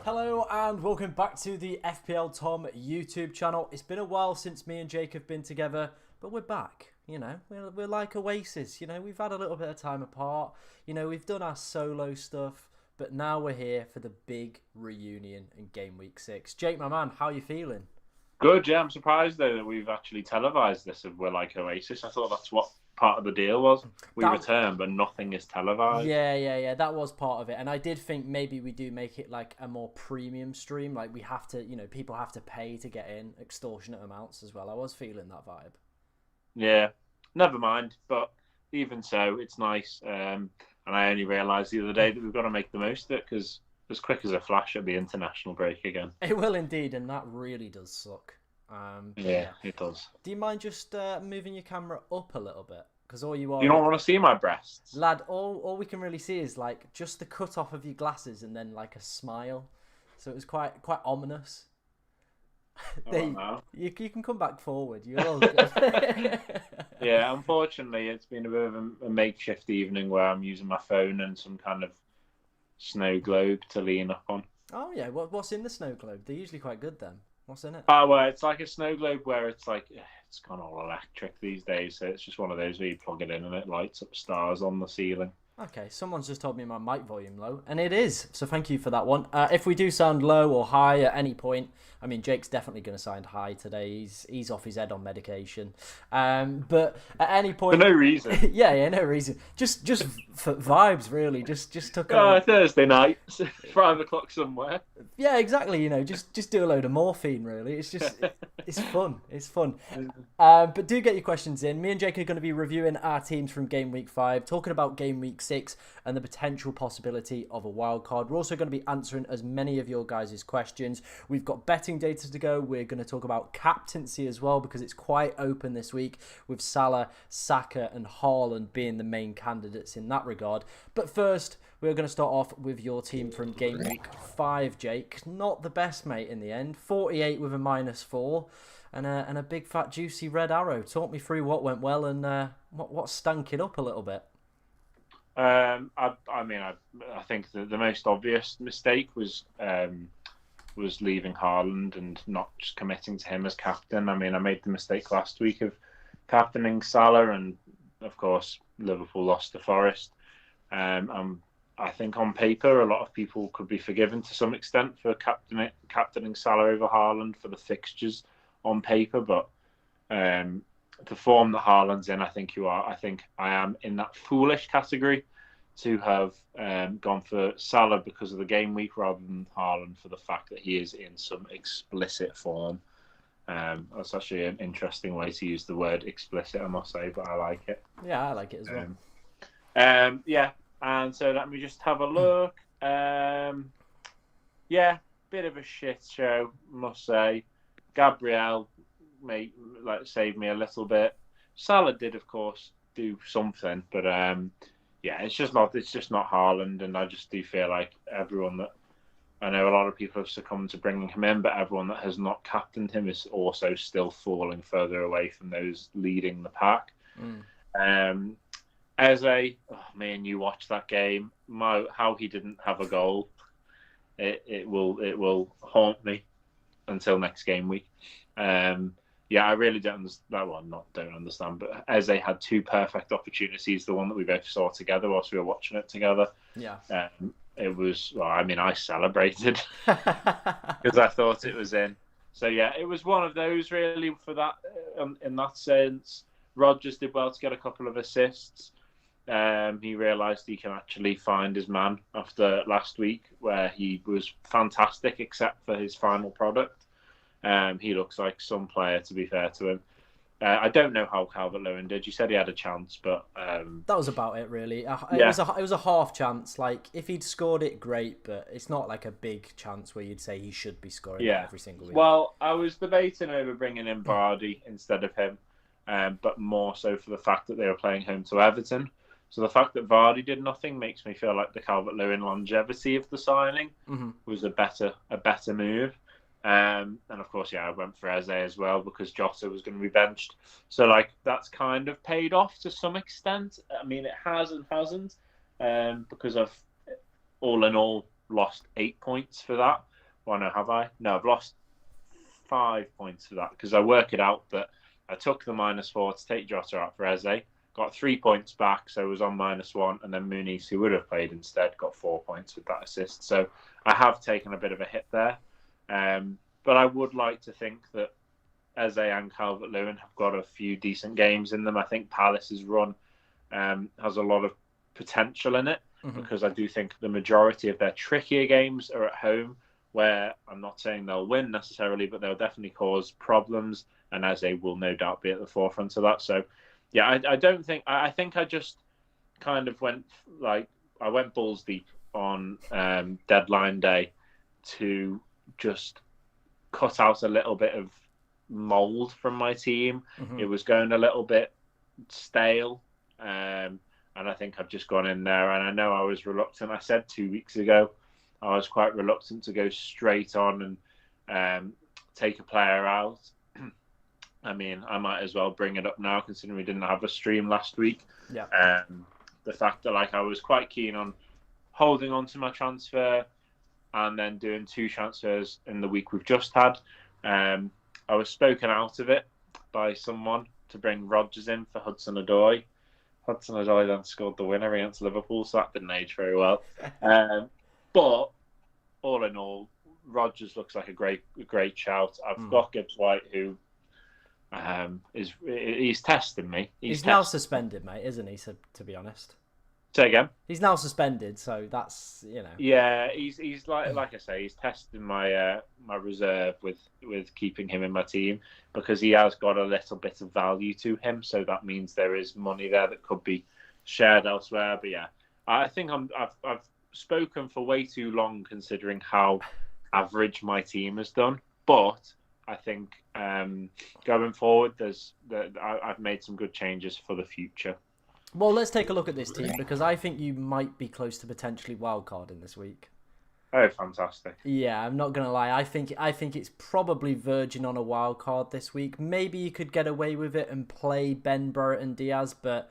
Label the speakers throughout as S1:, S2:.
S1: Hello and welcome back to the FPL Tom YouTube channel. It's been a while since me and Jake have been together, but we're back. You know, we're like Oasis. You know, we've had a little bit of time apart. You know, we've done our solo stuff, but now we're here for the big reunion in Game Week 6. Jake, my man, how are you feeling?
S2: Good, yeah. I'm surprised though that we've actually televised this of We're Like Oasis. I thought that's what part of the deal was. We
S1: That
S2: return, but nothing is televised.
S1: yeah. That was part of it, and I did think maybe we do make it like a more premium stream. Like we have to, people have to pay to get in extortionate amounts as well. I was feeling that vibe.
S2: Yeah, never mind. But even so, it's nice. And I only realised the other day that we've got to make the most of it because as quick as a flash, it'll be international break again.
S1: It will indeed, and that really does suck. But
S2: Yeah,
S1: yeah.
S2: it does.
S1: Do you mind just moving your camera up a little bit? Because all you
S2: Do
S1: are,
S2: you not want to see my breasts?
S1: lad, all we can really see is like just the cut off of your glasses and then like a smile. So it was quite ominous.
S2: Oh, no.
S1: You can come back forward. You're all good.
S2: Yeah, unfortunately, it's been a bit of a makeshift evening where I'm using my phone and some kind of snow globe to lean up on.
S1: Oh yeah, what's in the snow globe? They're usually quite good then. What's in it?
S2: Oh, well, it's like a snow globe where it's like it's gone all electric these days. So it's just one of those where you plug it in and it lights up stars on the ceiling.
S1: Okay, someone's just told me my mic volume low, and it is. So thank you for that one. If we do sound low or high at any point, I mean Jake's definitely going to sound high today. He's off his head on medication. But at any
S2: For
S1: point,
S2: no reason.
S1: yeah, no reason. Just for vibes, really. Just took
S2: Thursday night, 5 o'clock somewhere.
S1: Yeah, exactly. You know, just do a load of morphine. Really, it's fun. It's fun. But do get your questions in. Me and Jake are going to be reviewing our teams from Game Week 5, talking about Game Week 6 and the potential possibility of a wild card. We're also going to be answering as many of your guys' questions. We've got betting data to go. We're going to talk about captaincy as well because it's quite open this week with Salah, Saka and Haaland being the main candidates in that regard. But first, we're going to start off with your team from Game Week 5, Jake. Not the best, mate, in the end. 48 with a -4 and a big, fat, juicy red arrow. Talk me through what went well and what stank it up a little bit.
S2: I think the most obvious mistake was leaving Haaland and not just committing to him as captain. I mean, I made the mistake last week of captaining Salah, and of course, Liverpool lost to Forest. I think on paper, a lot of people could be forgiven to some extent for captaining Salah over Haaland for the fixtures on paper, but the form that Haaland's in, I think I am in that foolish category to have gone for Salah because of the game week rather than Haaland for the fact that he is in some explicit form. That's actually an interesting way to use the word explicit, I must say, but I like it.
S1: Yeah, I like it as well.
S2: Yeah, and so let me just have a look. Yeah, bit of a shit show, must say. Gabriel saved me a little bit. Salah did, of course, do something, but yeah, it's just not Haaland, and I just do feel like everyone that I know a lot of people have succumbed to bringing him in, but everyone that has not captained him is also still falling further away from those leading the pack. Eze, man, you watch that game. How he didn't have a goal, it will haunt me until next game week. Yeah, I really don't understand. Well, not don't understand, but Eze had two perfect opportunities. The one that we both saw together whilst we were watching it together.
S1: Yeah.
S2: It was. Well, I mean, I celebrated because I thought it was in. So yeah, it was one of those really for that. In that sense, Rodgers did well to get a couple of assists. He realised he can actually find his man after last week, where he was fantastic except for his final product. He looks like some player, to be fair to him. I don't know how Calvert-Lewin did. You said he had a chance, but
S1: that was about it, really.
S2: Yeah.
S1: It was a half chance. Like if he'd scored it, great, but it's not like a big chance where you'd say he should be scoring it every single week.
S2: Well, I was debating over bringing in Vardy instead of him, but more so for the fact that they were playing home to Everton. So the fact that Vardy did nothing makes me feel like the Calvert-Lewin longevity of the signing was a better move. And of course, yeah, I went for Eze as well because Jota was going to be benched. So like that's kind of paid off to some extent. I mean, it has and hasn't because I've all in all lost 8 points for that. Well, no, have I? No, I've lost 5 points for that because I work it out that I took the -4 to take Jota out for Eze, got 3 points back, so I was on -1, and then Muniz, who would have played instead, got 4 points with that assist. So I have taken a bit of a hit there. But I would like to think that Eze and Calvert-Lewin have got a few decent games in them. I think Palace's run has a lot of potential in it because I do think the majority of their trickier games are at home, where I'm not saying they'll win necessarily, but they'll definitely cause problems, and Eze will no doubt be at the forefront of that. So, yeah, I don't think... I think I just kind of went balls deep on deadline day to just cut out a little bit of mould from my team. It was going a little bit stale, and I think I've just gone in there, and I know I was reluctant. I said 2 weeks ago I was quite reluctant to go straight on and take a player out. I mean, I might as well bring it up now, considering we didn't have a stream last week.
S1: Yeah.
S2: The fact that I was quite keen on holding on to my transfer and then doing 2 transfers in the week we've just had. I was spoken out of it by someone to bring Rodgers in for Hudson-Odoi. Hudson-Odoi then scored the winner against Liverpool, so that didn't age very well. But all in all, Rodgers looks like a great shout. I've got Gibbs-White, who he's testing me.
S1: He's now suspended, mate, isn't he? So, to be honest.
S2: Say again.
S1: He's now suspended, so that's
S2: Yeah, he's like I say, he's testing my my reserve with keeping him in my team because he has got a little bit of value to him. So that means there is money there that could be shared elsewhere. But yeah, I think I've spoken for way too long considering how average my team has done. But I think going forward, I've made some good changes for the future.
S1: Well, let's take a look at this team because I think you might be close to potentially wildcarding this week.
S2: Oh, fantastic!
S1: Yeah, I'm not gonna lie. I think it's probably verging on a wildcard this week. Maybe you could get away with it and play Ben, Burton, Diaz, but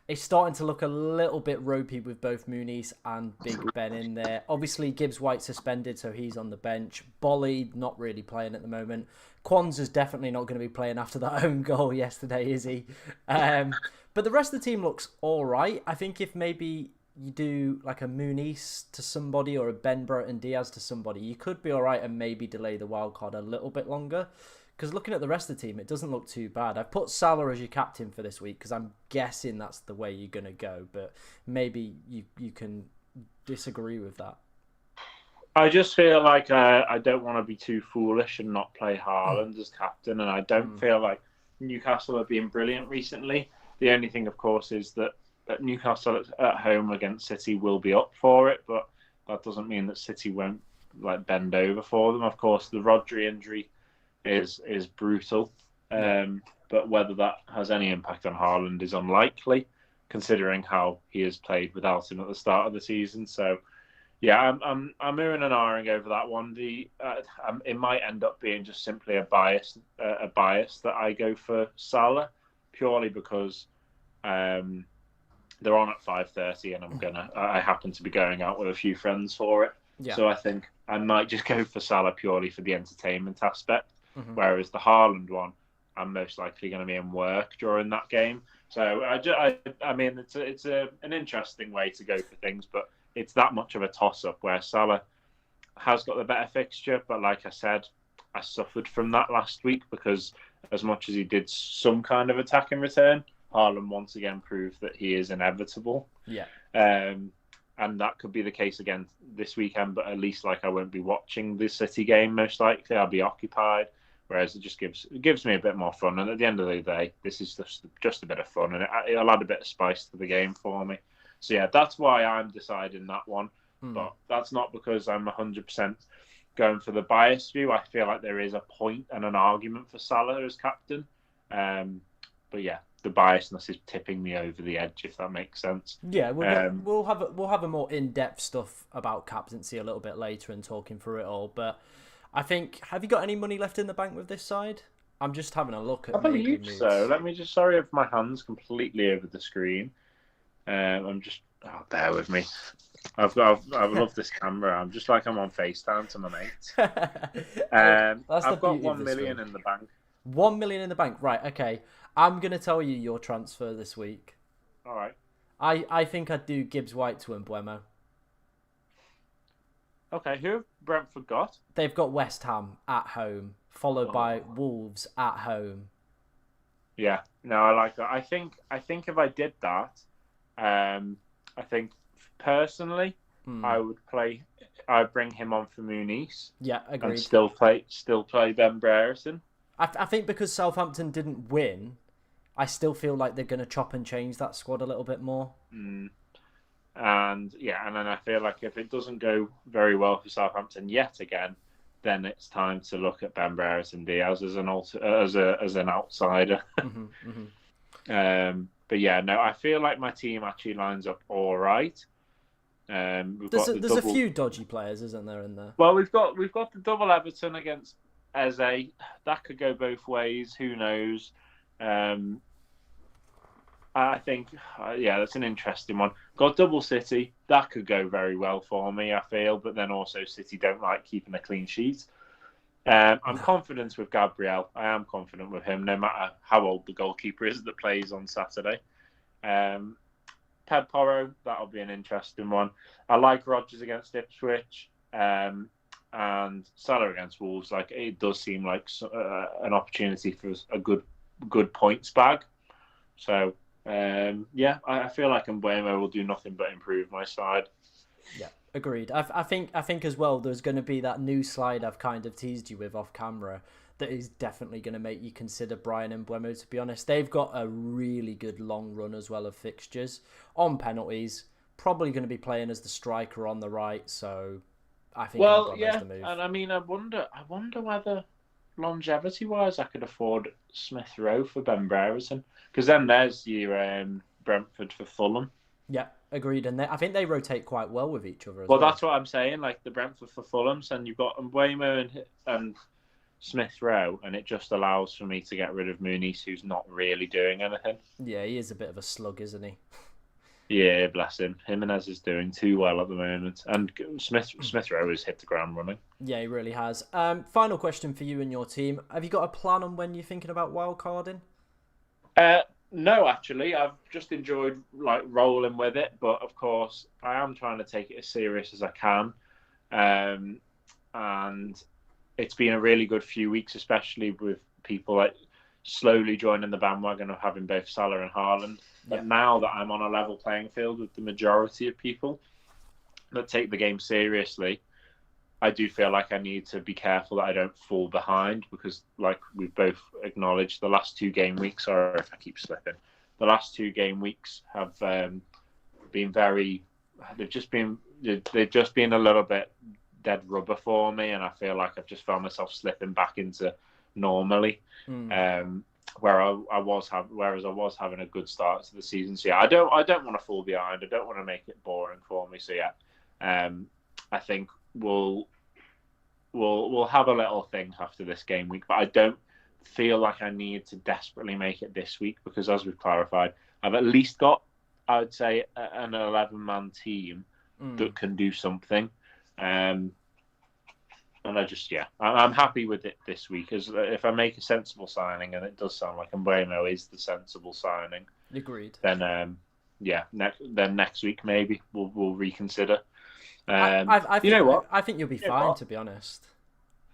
S1: it's starting to look a little bit ropey with both Muniz and Big Ben in there. Obviously, Gibbs-White suspended, so he's on the bench. Bolly not really playing at the moment. Kwanzaa's definitely not going to be playing after that own goal yesterday, is he? But the rest of the team looks all right. I think if maybe you do like a Muniz to somebody or a Ben Burton Diaz to somebody, you could be all right and maybe delay the wild card a little bit longer. Because looking at the rest of the team, it doesn't look too bad. I've put Salah as your captain for this week because I'm guessing that's the way you're going to go. But maybe you can disagree with that.
S2: I just feel like I don't want to be too foolish and not play Haaland as captain. And I don't feel like Newcastle have been brilliant recently. The only thing, of course, is that Newcastle at home against City will be up for it. But that doesn't mean that City won't bend over for them. Of course, the Rodri injury is brutal, but whether that has any impact on Haaland is unlikely, considering how he has played without him at the start of the season. So, yeah, I'm oohing and ahhing over that one. It might end up being just simply a bias that I go for Salah purely because they're on at 5:30, and I happen to be going out with a few friends for it. Yeah. So I think I might just go for Salah purely for the entertainment aspect. Whereas the Haaland one, I'm most likely going to be in work during that game. So I mean, it's an interesting way to go for things, but it's that much of a toss-up where Salah has got the better fixture. But like I said, I suffered from that last week because as much as he did some kind of attack in return, Haaland once again proved that he is inevitable. Yeah. And that could be the case again this weekend, but at least I won't be watching the City game most likely. I'll be occupied. Whereas it just gives me a bit more fun, and at the end of the day, this is just a bit of fun, and it'll add a bit of spice to the game for me. So yeah, that's why I'm deciding that one. But that's not because I'm 100% going for the bias view. I feel like there is a point and an argument for Salah as captain. But yeah, the biasness is tipping me over the edge, if that makes sense.
S1: Yeah, we'll have a more in-depth stuff about captaincy a little bit later and talking through it all, but. I think, have you got any money left in the bank with this side? I'm just having a look at.
S2: I believe so. Let me just. Sorry if my hand's completely over the screen. I'm just. Oh, bear with me. I love this camera. I'm just like I'm on FaceTime to my mates.
S1: That's the
S2: I've got
S1: beauty of
S2: 1
S1: this
S2: million
S1: screen.
S2: in the bank.
S1: 1 million in the bank. Right, okay. I'm going to tell you your transfer this week.
S2: All right.
S1: I think I'd do Gibbs White to Mbuemo.
S2: Okay, who have Brentford got?
S1: They've got West Ham at home, followed by
S2: Oh.
S1: Wolves at home.
S2: Yeah, no, I like that. I think if I did that, I think personally, I would play. I'd bring him on for Muniz
S1: Yeah,
S2: and
S1: agreed.
S2: still play Ben Brereton.
S1: I think because Southampton didn't win, I still feel like they're going to chop and change that squad a little bit more.
S2: And then I feel like if it doesn't go very well for Southampton yet again, then it's time to look at Ben Brereton Diaz as an outsider. But yeah, no, I feel like my team actually lines up all right.
S1: There's a few dodgy players, isn't there, in there?
S2: Well, we've got the double Everton against Eze. That could go both ways. Who knows? I think, that's an interesting one. Got double City. That could go very well for me, I feel. But then also City don't like keeping a clean sheet. I'm confident with Gabriel. I am confident with him, no matter how old the goalkeeper is that plays on Saturday. Pep Porro, that'll be an interesting one. I like Rodgers against Ipswich. And Salah against Wolves. Like, it does seem like an opportunity for a good points bag. So, I feel like Mbuemo will do nothing but improve my side.
S1: Yeah, agreed. I think as well there's going to be that new slide I've kind of teased you with off camera that is definitely going to make you consider Brian Mbuemo, to be honest. They've got a really good long run as well of fixtures on penalties. Probably going to be playing as the striker on the right, so I think Mbuemo's the move.
S2: And I mean, I wonder whether longevity-wise I could afford Smith Rowe for Ben Brereton, because then there's your Brentford for Fulham.
S1: Yeah, agreed. And I think they rotate quite well with each other as well.
S2: Well, that's what I'm saying. Like the Brentford for Fulham, and you've got Mbuemo and Smith Rowe, and it just allows for me to get rid of Muniz, who's not really doing anything.
S1: Yeah, he is a bit of a slug, isn't he?
S2: Yeah, bless him. Jimenez is doing too well at the moment, and Smith Rowe has hit the ground running.
S1: Yeah, he really has. Final question for you and your team: have you got a plan on when you're thinking about wildcarding?
S2: No, actually, I've just enjoyed rolling with it, but of course, I am trying to take it as serious as I can, and it's been a really good few weeks, especially with people slowly joining the bandwagon of having both Salah and Haaland. But now that I'm on a level playing field with the majority of people that take the game seriously, I do feel like I need to be careful that I don't fall behind, because like we've both acknowledged, the last 2 game weeks, or if I keep slipping, the last 2 game weeks have been they've just been a little bit dead rubber for me, and I feel like I've just found myself slipping back into normally. Whereas I was having a good start to the season. So yeah, I don't want to fall behind. I don't want to make it boring for me. So yeah, I think we'll have a little thing after this game week, but I don't feel like I need to desperately make it this week, because as we've clarified, I've at least got, I would say, an 11-man team that can do something. And I'm happy with it this week, as if I make a sensible signing, and it does sound like Mbuemo is the sensible signing.
S1: Agreed.
S2: Then next week maybe we'll reconsider.
S1: I think,
S2: you know what?
S1: I think you'll be fine, to be honest.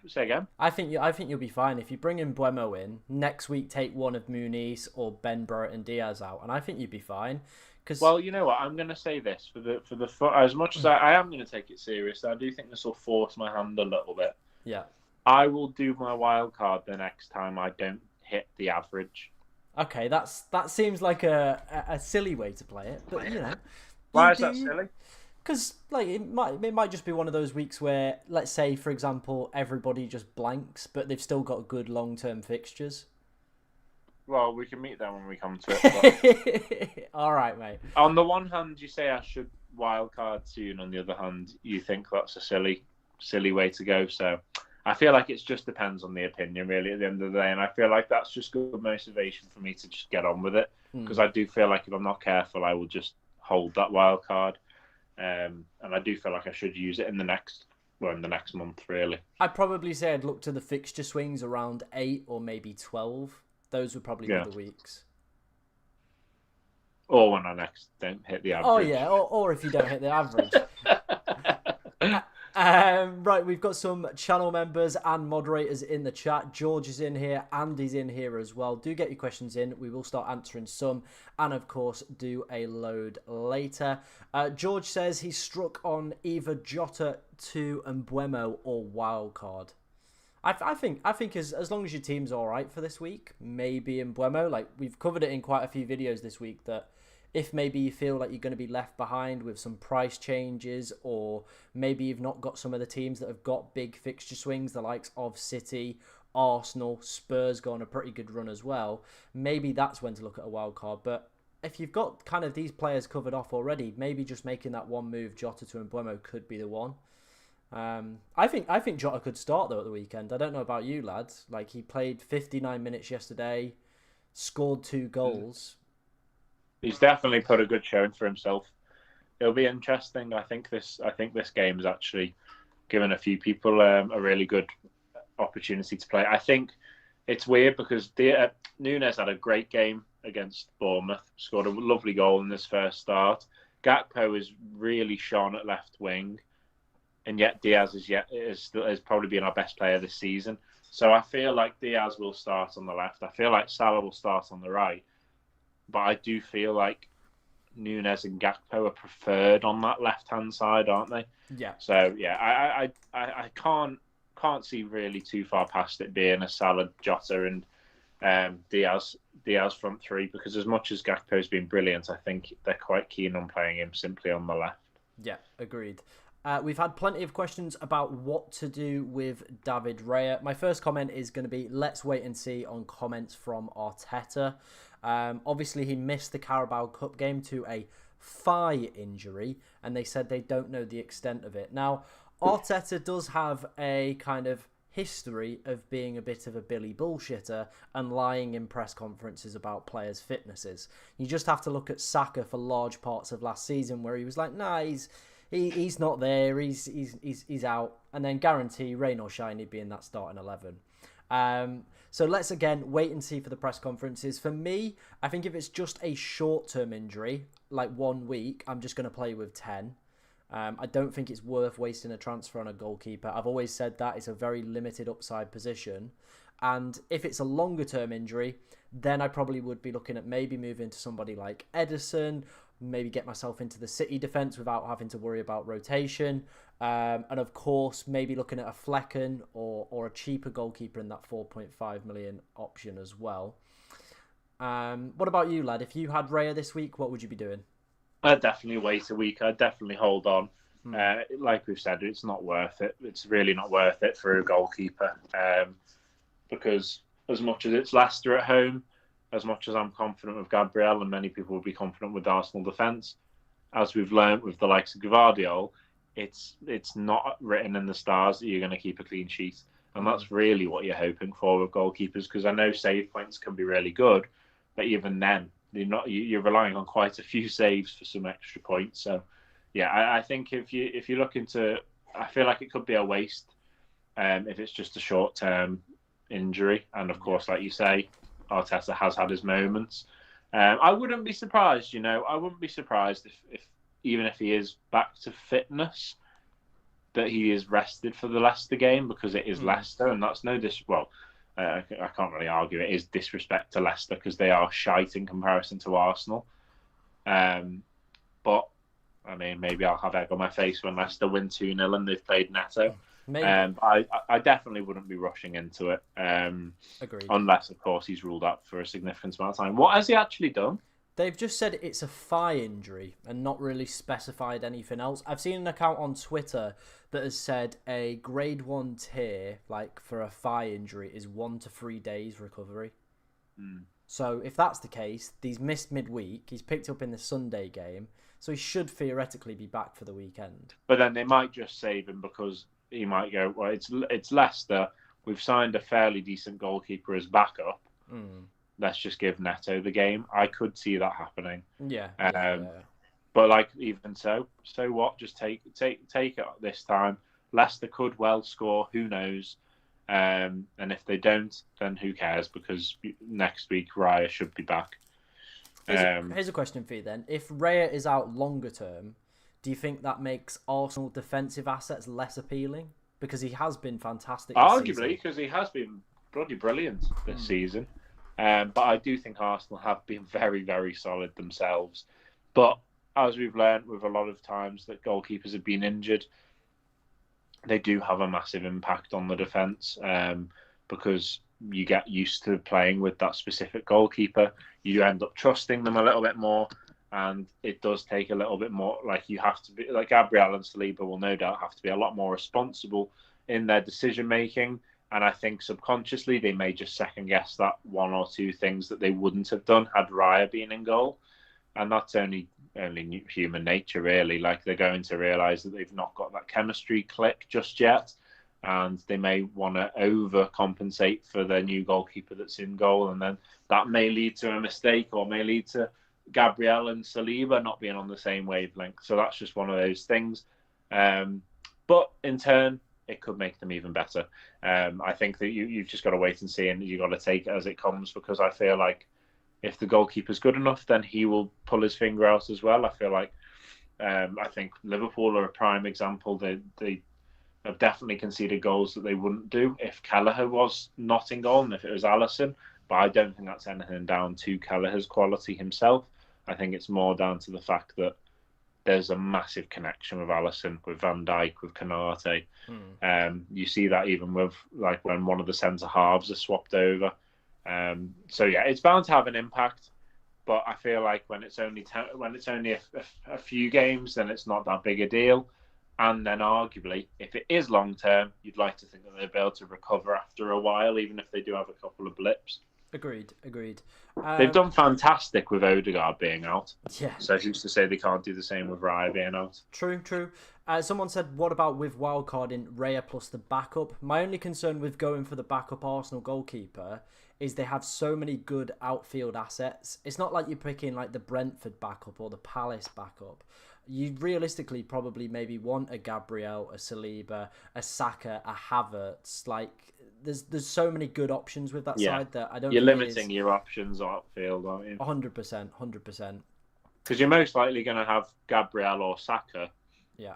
S2: Say again?
S1: I think you'll be fine if you bring in Mbuemo in next week. Take one of Muniz or Ben Brereton Diaz out, and I think you'd be fine.
S2: Well, you know what? I'm going to say this as much as I am going to take it serious. I do think this will force my hand a little bit.
S1: Yeah.
S2: I will do my wild card the next time I don't hit the average.
S1: Okay, that seems like a silly way to play it, but you know.
S2: Why is that silly?
S1: Because it might just be one of those weeks where, let's say, for example, everybody just blanks, but they've still got good long-term fixtures.
S2: Well, we can meet that when we come to it.
S1: All right, mate.
S2: On the one hand, you say I should wildcard soon. On the other hand, you think that's a silly way to go. So I feel like it just depends on the opinion, really, at the end of the day. And I feel like that's just good motivation for me to just get on with it. Because I do feel like if I'm not careful, I will just hold that wildcard. and I do feel like I should use it in the next month, really.
S1: I'd probably say I'd look to the fixture swings around 8 or maybe 12. Those would probably be
S2: Yeah.
S1: the weeks.
S2: Or when I next don't hit the
S1: Oh
S2: average.
S1: yeah, or if you don't hit the average. Right, we've got some channel members and moderators in the chat. George is in here, Andy's in here as well. Do get your questions in. We will start answering some, and of course, do a load later. George says he's struck on either Jota, and Mbuemo or Wildcard. I think as long as your team's all right for this week, maybe in Mbuemo. Like we've covered it in quite a few videos this week that if maybe you feel like you're going to be left behind with some price changes, or maybe you've not got some of the teams that have got big fixture swings, the likes of City, Arsenal, Spurs go on a pretty good run as well, maybe that's when to look at a wild card. But if you've got kind of these players covered off already, maybe just making that one move, Jota to Mbuemo, could be the one. I think Jota could start though at the weekend. I don't know about you lads. Like he played 59 minutes yesterday, scored 2 goals.
S2: He's definitely put a good showing for himself. It'll be interesting. I think this game is actually given a few people a really good opportunity to play. I think it's weird because Nunes had a great game against Bournemouth, scored a lovely goal in this first start. Gakpo has really shone at left wing, and yet Diaz has probably been our best player this season. So I feel like Diaz will start on the left. I feel like Salah will start on the right. But I do feel like Nunes and Gakpo are preferred on that left-hand side, aren't they?
S1: Yeah.
S2: So yeah, I can't see really too far past it being a Salah, Jota, and Diaz front three, because as much as Gakpo's been brilliant, I think they're quite keen on playing him simply on the left.
S1: Yeah, agreed. We've had plenty of questions about what to do with David Raya. My first comment is going to be, let's wait and see on comments from Arteta. Obviously, he missed the Carabao Cup game to a thigh injury, and they said they don't know the extent of it. Now, Arteta does have a kind of history of being a bit of a Billy bullshitter and lying in press conferences about players' fitnesses. You just have to look at Saka for large parts of last season where he was like, nah, he's not there, he's out, and then guarantee, rain or shine, he'd be in that starting 11. So let's again wait and see for the press conferences. For me, I think if it's just a short-term injury, like 1 week, I'm just going to play with 10. I don't think it's worth wasting a transfer on a goalkeeper. I've always said that it's a very limited upside position. And if it's a longer-term injury, then I probably would be looking at maybe moving to somebody like Edison, maybe get myself into the City defence without having to worry about rotation. And of course, maybe looking at a Flecken or a cheaper goalkeeper in that 4.5 million option as well. What about you, lad? If you had Raya this week, what would you be doing?
S2: I'd definitely wait a week. I'd definitely hold on. Like we've said, it's not worth it. It's really not worth it for a goalkeeper. Because as much as it's Leicester at home, as much as I'm confident with Gabriel, and many people will be confident with the Arsenal defence, as we've learned with the likes of Gvardiol, it's not written in the stars that you're going to keep a clean sheet. And that's really what you're hoping for with goalkeepers, because I know save points can be really good, but even then, you're relying on quite a few saves for some extra points. So, yeah, I think if you're looking to, I feel like it could be a waste if it's just a short-term injury. And of course, like you say, Arteta has had his moments. I wouldn't be surprised, I wouldn't be surprised if even if he is back to fitness, that he is rested for the Leicester game, because it is Leicester, and that's no I can't really argue it is disrespect to Leicester, because they are shite in comparison to Arsenal. But I mean, maybe I'll have egg on my face when Leicester win 2-0 and they've played Neto. I definitely wouldn't be rushing into it.
S1: Agreed.
S2: Unless, of course, he's ruled out for a significant amount of time. What has he actually done?
S1: They've just said it's a thigh injury and not really specified anything else. I've seen an account on Twitter that has said a grade 1 tier, like for a thigh injury, is 1 to 3 days recovery. So if that's the case, he's missed midweek. He's picked up in the Sunday game, so he should theoretically be back for the weekend.
S2: But then they might just save him, because he might go, well, it's Leicester. We've signed a fairly decent goalkeeper as backup. Let's just give Neto the game. I could see that happening.
S1: Yeah.
S2: But like even so what? Just take it this time. Leicester could well score. Who knows? And if they don't, then who cares? Because next week Raya should be back.
S1: Here's a question for you then. If Raya is out longer term, do you think that makes Arsenal defensive assets less appealing? Because he has been fantastic this
S2: Arguably,
S1: season.
S2: because he has been bloody brilliant this season. But I do think Arsenal have been very, very solid themselves. But as we've learned with a lot of times that goalkeepers have been injured, they do have a massive impact on the defence because you get used to playing with that specific goalkeeper. You end up trusting them a little bit more, and it does take a little bit more. Like you have to be, like Gabriel and Saliba will no doubt have to be a lot more responsible in their decision making. And I think subconsciously they may just second guess that one or two things that they wouldn't have done had Raya been in goal. And that's only human nature, really. Like they're going to realise that they've not got that chemistry click just yet, and they may want to overcompensate for their new goalkeeper that's in goal, and then that may lead to a mistake or may lead to Gabriel and Saliba not being on the same wavelength. So that's just one of those things. But in turn, it could make them even better. I think that you've just got to wait and see, and you've got to take it as it comes, because I feel like if the goalkeeper's good enough, then he will pull his finger out as well. I feel like I think Liverpool are a prime example. They have definitely conceded goals that they wouldn't do if Kelleher was not in goal and if it was Alisson. But I don't think that's anything down to Kelleher's quality himself. I think it's more down to the fact that there's a massive connection with Alisson, with Van Dijk, with Konate. You see that even with like when one of the centre halves are swapped over. So yeah, it's bound to have an impact, but I feel like when it's only a few games, then it's not that big a deal. And then arguably, if it is long term, you'd like to think that they'll be able to recover after a while, even if they do have a couple of blips.
S1: Agreed.
S2: They've done fantastic with Odegaard being out.
S1: Yeah.
S2: So who's to say they can't do the same with Raya being out?
S1: True. Someone said, what about with Wildcard in Raya plus the backup? My only concern with going for the backup Arsenal goalkeeper is they have so many good outfield assets. It's not like you're picking like the Brentford backup or the Palace backup. You realistically probably maybe want a Gabriel, a Saliba, a Saka, a Havertz. Like there's so many good options with that side that I don't.
S2: You're limiting your options outfield, aren't you?
S1: 100%.
S2: Because you're most likely going to have Gabriel or Saka.
S1: Yeah.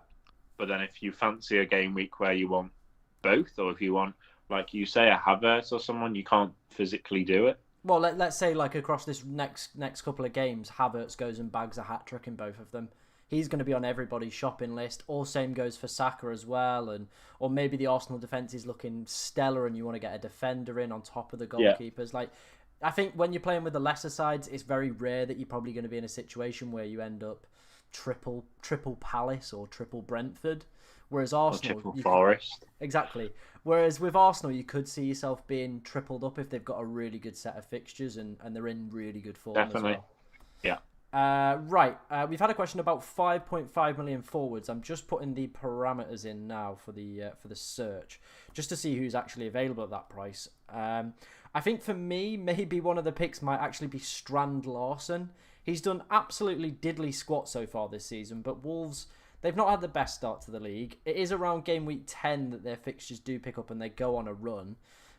S2: But then if you fancy a game week where you want both, or if you want, like you say, a Havertz or someone, you can't physically do it.
S1: Well, let's say like across this next couple of games, Havertz goes and bags a hat-trick in both of them. He's going to be on everybody's shopping list. Or same goes for Saka as well. Or maybe the Arsenal defence is looking stellar and you want to get a defender in on top of the goalkeepers. Yeah. Like, I think when you're playing with the lesser sides, it's very rare that you're probably going to be in a situation where you end up triple Palace or triple Brentford. Whereas Arsenal...
S2: Or triple Forest.
S1: Exactly. Whereas with Arsenal, you could see yourself being tripled up if they've got a really good set of fixtures and they're in really good form.
S2: Definitely.
S1: As well.
S2: Yeah.
S1: We've had a question about 5.5 million forwards. I'm just putting the parameters in now for the search, just to see who's actually available at that price. I think for me, maybe one of the picks might actually be Strand Larsen. He's done absolutely diddly squat so far this season, but Wolves, they've not had the best start to the league. It is around game week 10 that their fixtures do pick up and they go on a run.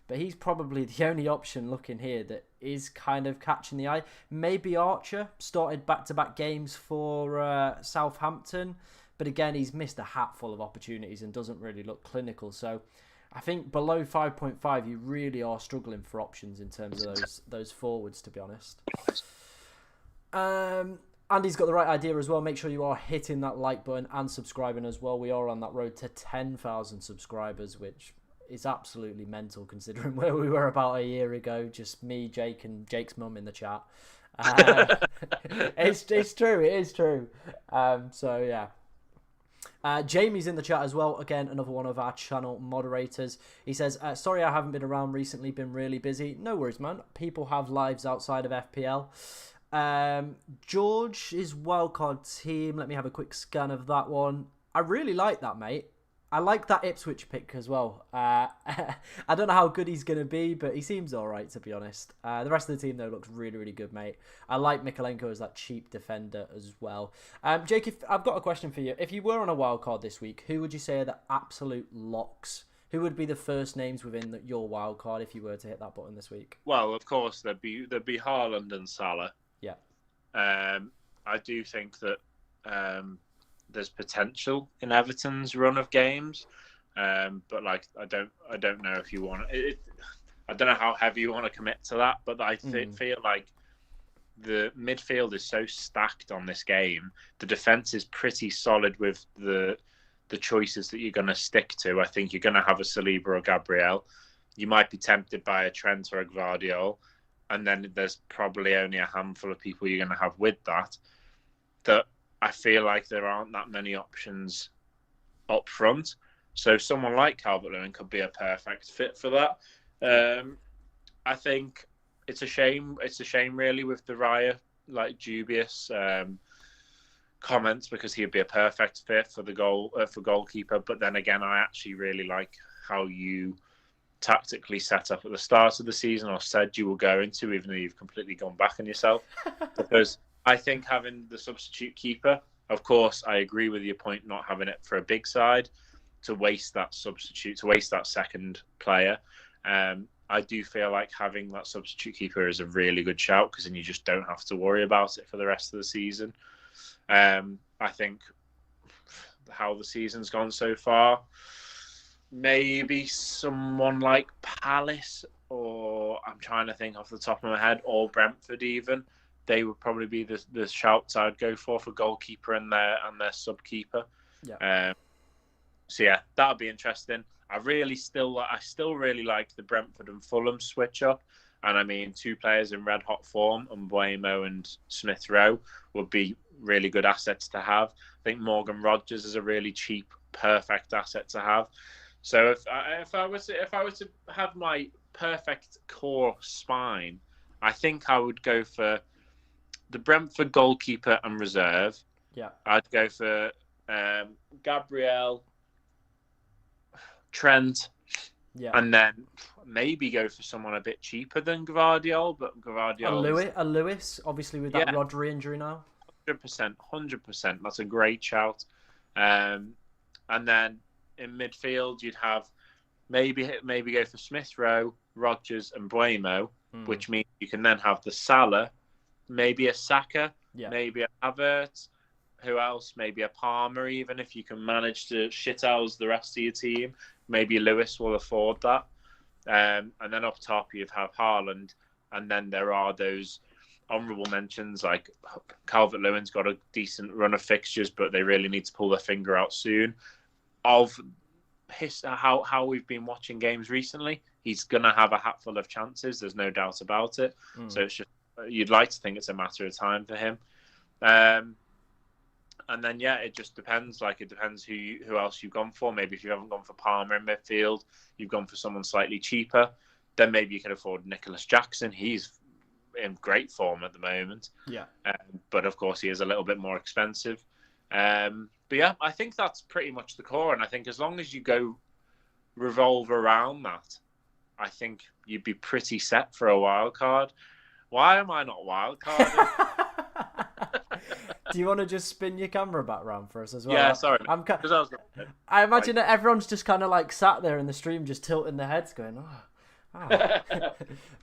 S1: But he's probably the only option looking here that is kind of catching the eye. Maybe Archer started back-to-back games for Southampton. But again, he's missed a hatful of opportunities and doesn't really look clinical. So I think below 5.5, you really are struggling for options in terms of those forwards, to be honest. Andy's got the right idea as well. Make sure you are hitting that like button and subscribing as well. We are on that road to 10,000 subscribers, which... is absolutely mental considering where we were about a year ago. Just me, Jake, and Jake's mum in the chat. It's true. It is true. So yeah. Jamie's in the chat as well. Again, another one of our channel moderators. He says, sorry I haven't been around recently. Been really busy. No worries, man. People have lives outside of FPL. George's wildcard team. Let me have a quick scan of that one. I really like that, mate. I like that Ipswich pick as well. I don't know how good he's going to be, but he seems all right, to be honest. The rest of the team, though, looks really, really good, mate. I like Mikalenko as that cheap defender as well. Jake, I've got a question for you. If you were on a wild card this week, who would you say are the absolute locks? Who would be the first names within your wild card if you were to hit that button this week?
S2: Well, of course, there'd be Haaland and Salah.
S1: Yeah.
S2: I do think that there's potential in Everton's run of games, but like I don't know if you want it. I don't know how heavy you want to commit to that, but I feel like the midfield is so stacked on this game. The defense is pretty solid with the choices that you're going to stick to. I think you're going to have a Saliba or Gabriel. You might be tempted by a Trent or a Gvardiol, and then there's probably only a handful of people you're going to have with that. That I feel like there aren't that many options up front. So someone like Calvert-Lewin could be a perfect fit for that. I think it's a shame. It's a shame, really, with the Raya dubious comments, because he'd be a perfect fit for the goalkeeper. But then again, I actually really like how you tactically set up at the start of the season, or said you were going to, even though you've completely gone back on yourself. Because I think having the substitute keeper, of course, I agree with your point, not having it for a big side, to waste that second player. I do feel like having that substitute keeper is a really good shout, because then you just don't have to worry about it for the rest of the season. I think how the season's gone so far, maybe someone like Palace, or I'm trying to think off the top of my head, or Brentford even. They would probably be the shouts I'd go for goalkeeper and their sub keeper.
S1: Yeah.
S2: So yeah, that would be interesting. I still really like the Brentford and Fulham switch up. And I mean, two players in red hot form, Mbeumo and Smith Rowe, would be really good assets to have. I think Morgan Rogers is a really cheap, perfect asset to have. So if I were to have my perfect core spine, I think I would go for the Brentford goalkeeper and reserve.
S1: Yeah.
S2: I'd go for Gabriel, Trent, and then maybe go for someone a bit cheaper than Gvardiol, but Gvardiol...
S1: A Lewis, obviously, with that Rodri injury now.
S2: 100%. That's a great shout. And then in midfield, you'd have maybe go for Smith Rowe, Rodgers, and Mbeumo, which means you can then have the Salah, maybe a Saka, maybe a Havertz. Who else? Maybe a Palmer, even if you can manage to shithouse the rest of your team. Maybe Lewis will afford that. And then up top, you'd have Haaland. And then there are those honourable mentions, like Calvert-Lewin's got a decent run of fixtures, but they really need to pull their finger out soon. Of how we've been watching games recently, he's going to have a hatful of chances. There's no doubt about it. So it's just, you'd like to think it's a matter of time for him. And then, it just depends. It depends who else you've gone for. Maybe if you haven't gone for Palmer in midfield, you've gone for someone slightly cheaper. Then maybe you can afford Nicholas Jackson. He's in great form at the moment.
S1: Yeah.
S2: But, of course, he is a little bit more expensive. But, yeah, I think that's pretty much the core. And I think as long as you revolve around that, I think you'd be pretty set for a wild card. Why am I not wild carding?
S1: Do you want to just spin your camera back round for us as well?
S2: Yeah, sorry.
S1: I imagine that everyone's just kind of sat there in the stream, just tilting their heads, going, oh.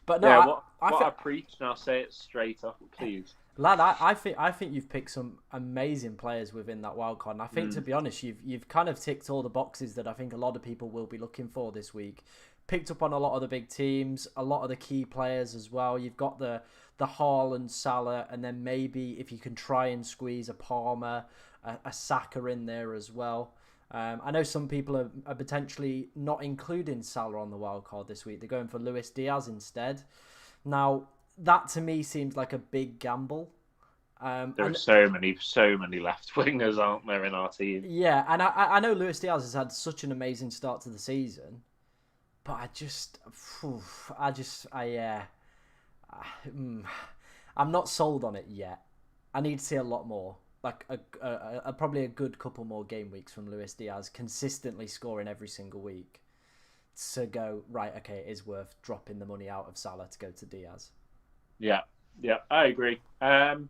S1: But no,
S2: I preach, and I'll say it straight up, please.
S1: Lad, I think you've picked some amazing players within that wildcard, and I think, to be honest, you've kind of ticked all the boxes that I think a lot of people will be looking for this week. Picked up on a lot of the big teams, a lot of the key players as well. You've got the Haaland, Salah, and then maybe if you can try and squeeze a Palmer, a Saka in there as well. I know some people are potentially not including Salah on the wildcard this week. They're going for Luis Diaz instead. Now, that to me seems like a big gamble.
S2: There are so many left wingers, aren't there, in our team?
S1: Yeah, and I know Luis Diaz has had such an amazing start to the season, but I'm not sold on it yet. I need to see a lot more. like probably a good couple more game weeks from Luis Diaz consistently scoring every single week to go, right, okay, it is worth dropping the money out of Salah to go to Diaz.
S2: Yeah, I agree. It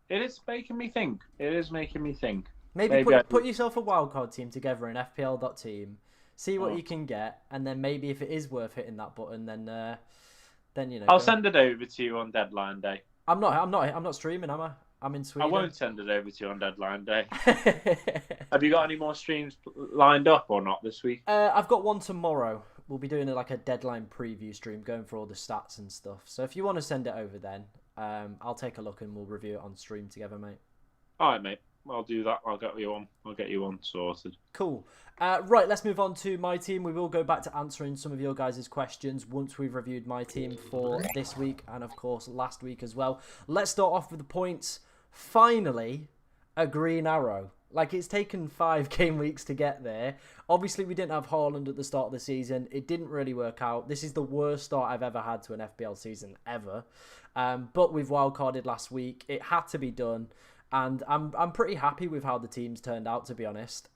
S2: is making me think.
S1: Maybe put yourself a wildcard team together in FPL.team, see what you can get, and then maybe if it is worth hitting that button, then you know.
S2: I'll send it over to you on deadline day.
S1: I'm not streaming, am I? I'm in Sweden.
S2: I won't send it over to you on deadline day. Have you got any more streams lined up or not this week?
S1: I've got one tomorrow. We'll be doing a deadline preview stream, going for all the stats and stuff. So if you want to send it over, then I'll take a look and we'll review it on stream together, mate.
S2: All right, mate. I'll do that. I'll get you on sorted.
S1: Cool. Right, let's move on to my team. We will go back to answering some of your guys' questions once we've reviewed my team for this week and, of course, last week as well. Let's start off with the points. Finally, a green arrow. Like, it's taken 5 game weeks to get there. Obviously, we didn't have Haaland at the start of the season. It didn't really work out. This is the worst start I've ever had to an FPL season ever. But we've wildcarded last week. It had to be done. And I'm pretty happy with how the teams turned out, to be honest.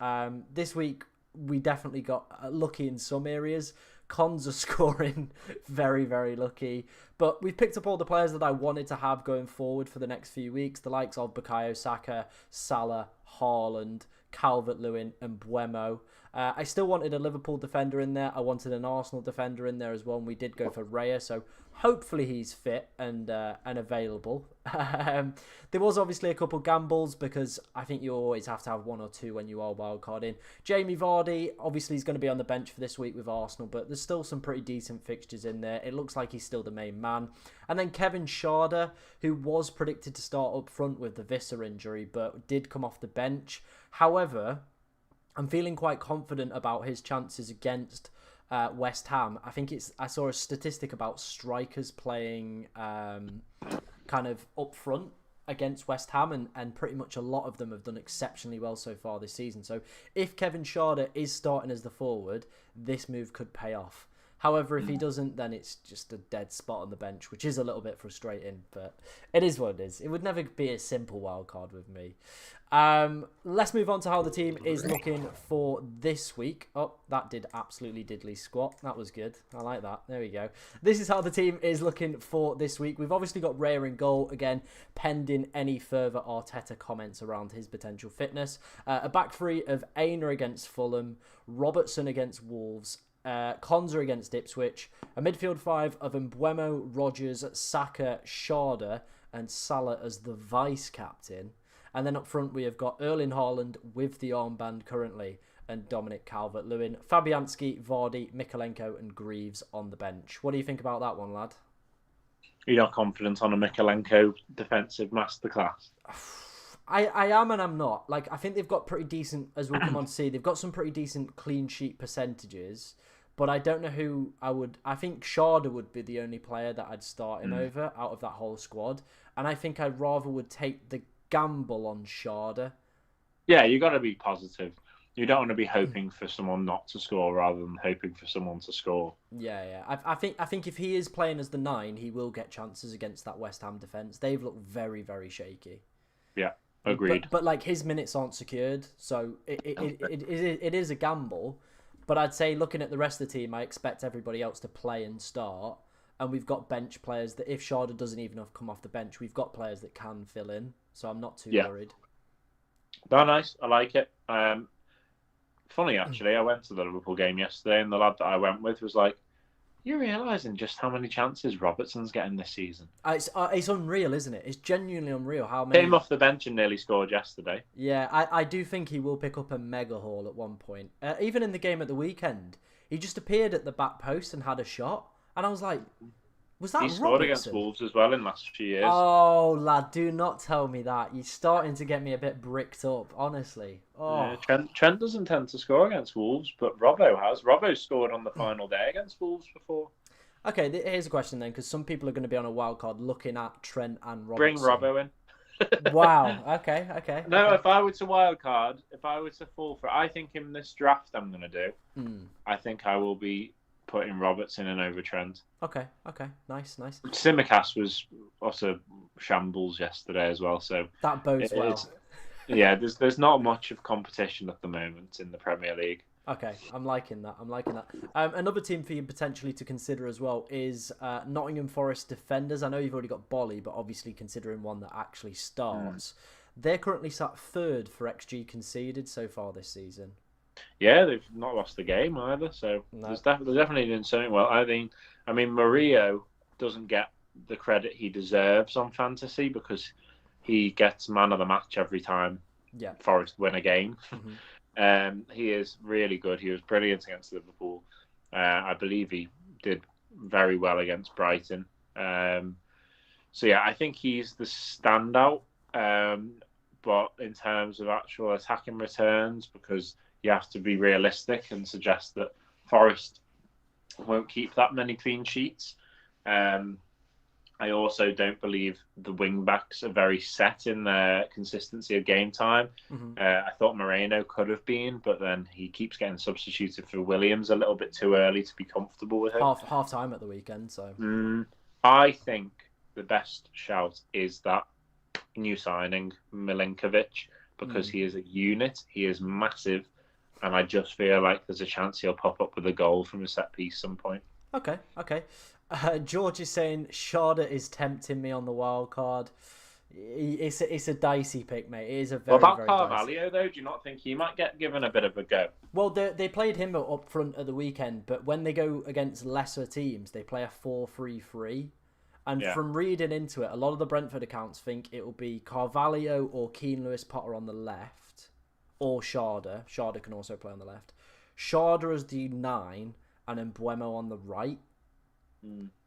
S1: This week, we definitely got lucky in some areas. Cons are scoring very, very lucky. But we've picked up all the players that I wanted to have going forward for the next few weeks. The likes of Bukayo Saka, Salah, Haaland, Calvert-Lewin and Buemo. I still wanted a Liverpool defender in there. I wanted an Arsenal defender in there as well. And we did go for Raya. So hopefully he's fit and available. There was obviously a couple gambles because I think you always have to have 1 or 2 when you are wildcarding. Jamie Vardy, obviously he's going to be on the bench for this week with Arsenal, but there's still some pretty decent fixtures in there. It looks like he's still the main man. And then Kevin Schade, who was predicted to start up front with the Visser injury, but did come off the bench. However, I'm feeling quite confident about his chances against West Ham. I saw a statistic about strikers playing kind of up front against West Ham, and pretty much a lot of them have done exceptionally well so far this season. So if Kevin Schade is starting as the forward, this move could pay off. However, if he doesn't, then it's just a dead spot on the bench, which is a little bit frustrating, but it is what it is. It would never be a simple wild card with me. Let's move on to how the team is looking for this week. Oh, that did absolutely diddly squat. That was good. I like that. There we go. This is how the team is looking for this week. We've obviously got Raya in goal, again, pending any further Arteta comments around his potential fitness. A back three of Aina against Fulham, Robertson against Wolves, Konza against Ipswich, a midfield 5 of Mbeumo, Rodgers, Saka, Schade and Salah as the vice-captain. And then up front we have got Erling Haaland with the armband currently and Dominic Calvert-Lewin, Fabianski, Vardy, Mikalenko and Greaves on the bench. What do you think about that one, lad?
S2: You're not confident on a Mikalenko defensive masterclass?
S1: I am and I'm not. Like, I think they've got pretty decent, as we'll come on to see, they've got some pretty decent clean sheet percentages, but I don't know who I would... I think Schade would be the only player that I'd start him over out of that whole squad, and I think I rather would take the gamble on Schade.
S2: Yeah, you got to be positive. You don't want to be hoping for someone not to score rather than hoping for someone to score.
S1: Yeah. I think if he is playing as the 9, he will get chances against that West Ham defence. They've looked very, very shaky.
S2: Yeah. Agreed.
S1: But like his minutes aren't secured, so it is a gamble. But I'd say looking at the rest of the team, I expect everybody else to play and start. And we've got bench players that if Schade doesn't even come off the bench, we've got players that can fill in. So I'm not too worried.
S2: That's nice. I like it. Funny, actually, I went to the Liverpool game yesterday and the lad that I went with was like, you're realising just how many chances Robertson's getting this season.
S1: It's unreal, isn't it? It's genuinely unreal how many...
S2: Came off the bench and nearly scored yesterday.
S1: Yeah, I do think he will pick up a mega haul at one point. Even in the game at the weekend, he just appeared at the back post and had a shot. And I was like, was that Robertson?
S2: He scored against Wolves as well in the last few years.
S1: Oh, lad, do not tell me that. You're starting to get me a bit bricked up, honestly. Oh.
S2: Yeah, Trent doesn't tend to score against Wolves, but Robbo has. Robbo scored on the final day against Wolves before.
S1: Okay, here's a question then, because some people are going to be on a wild card looking at Trent and Robertson.
S2: Bring Robbo in.
S1: Wow. Okay.
S2: No,
S1: okay.
S2: if I were to wild card, if I were to fall for it, I think in this draft I'm going to do, I think I will be putting Robertson in over Trent.
S1: Okay. Nice.
S2: Tsimikas was also shambles yesterday as well, so
S1: that bodes well.
S2: Yeah, there's not much of competition at the moment in the Premier League.
S1: Okay, I'm liking that. I'm liking that. Another team for you potentially to consider as well is Nottingham Forest defenders. I know you've already got Bolly, but obviously considering one that actually starts, they're currently sat third for XG conceded so far this season.
S2: Yeah, they've not lost the game either, so
S1: No.
S2: they're definitely doing something well. I mean, Murillo doesn't get the credit he deserves on fantasy because he gets man of the match every time Forest win a game. He is really good. He was brilliant against Liverpool. I believe he did very well against Brighton. So yeah, I think he's the standout. But in terms of actual attacking returns, because you have to be realistic and suggest that Forest won't keep that many clean sheets. I also don't believe the wing backs are very set in their consistency of game time. I thought Moreno could have been, but then he keeps getting substituted for Williams a little bit too early to be comfortable with him.
S1: Half time at the weekend, so
S2: I think the best shout is that new signing Milinkovic, because he is a unit. He is massive, and I just feel like there's a chance he'll pop up with a goal from a set piece some point.
S1: Okay. George is saying Sharda is tempting me on the wild card. It's a dicey pick, mate. It is a very,
S2: about
S1: very
S2: Carvalho,
S1: dicey.
S2: though, do you not think he might get given a bit of a go?
S1: Well, they played him up front at the weekend, but when they go against lesser teams, they play a 4-3-3. And from reading into it, a lot of the Brentford accounts think it will be Carvalho or Keane Lewis Potter on the left, or Sharda. Sharda can also play on the left. Sharda as the 9, and Mbeumo on the right.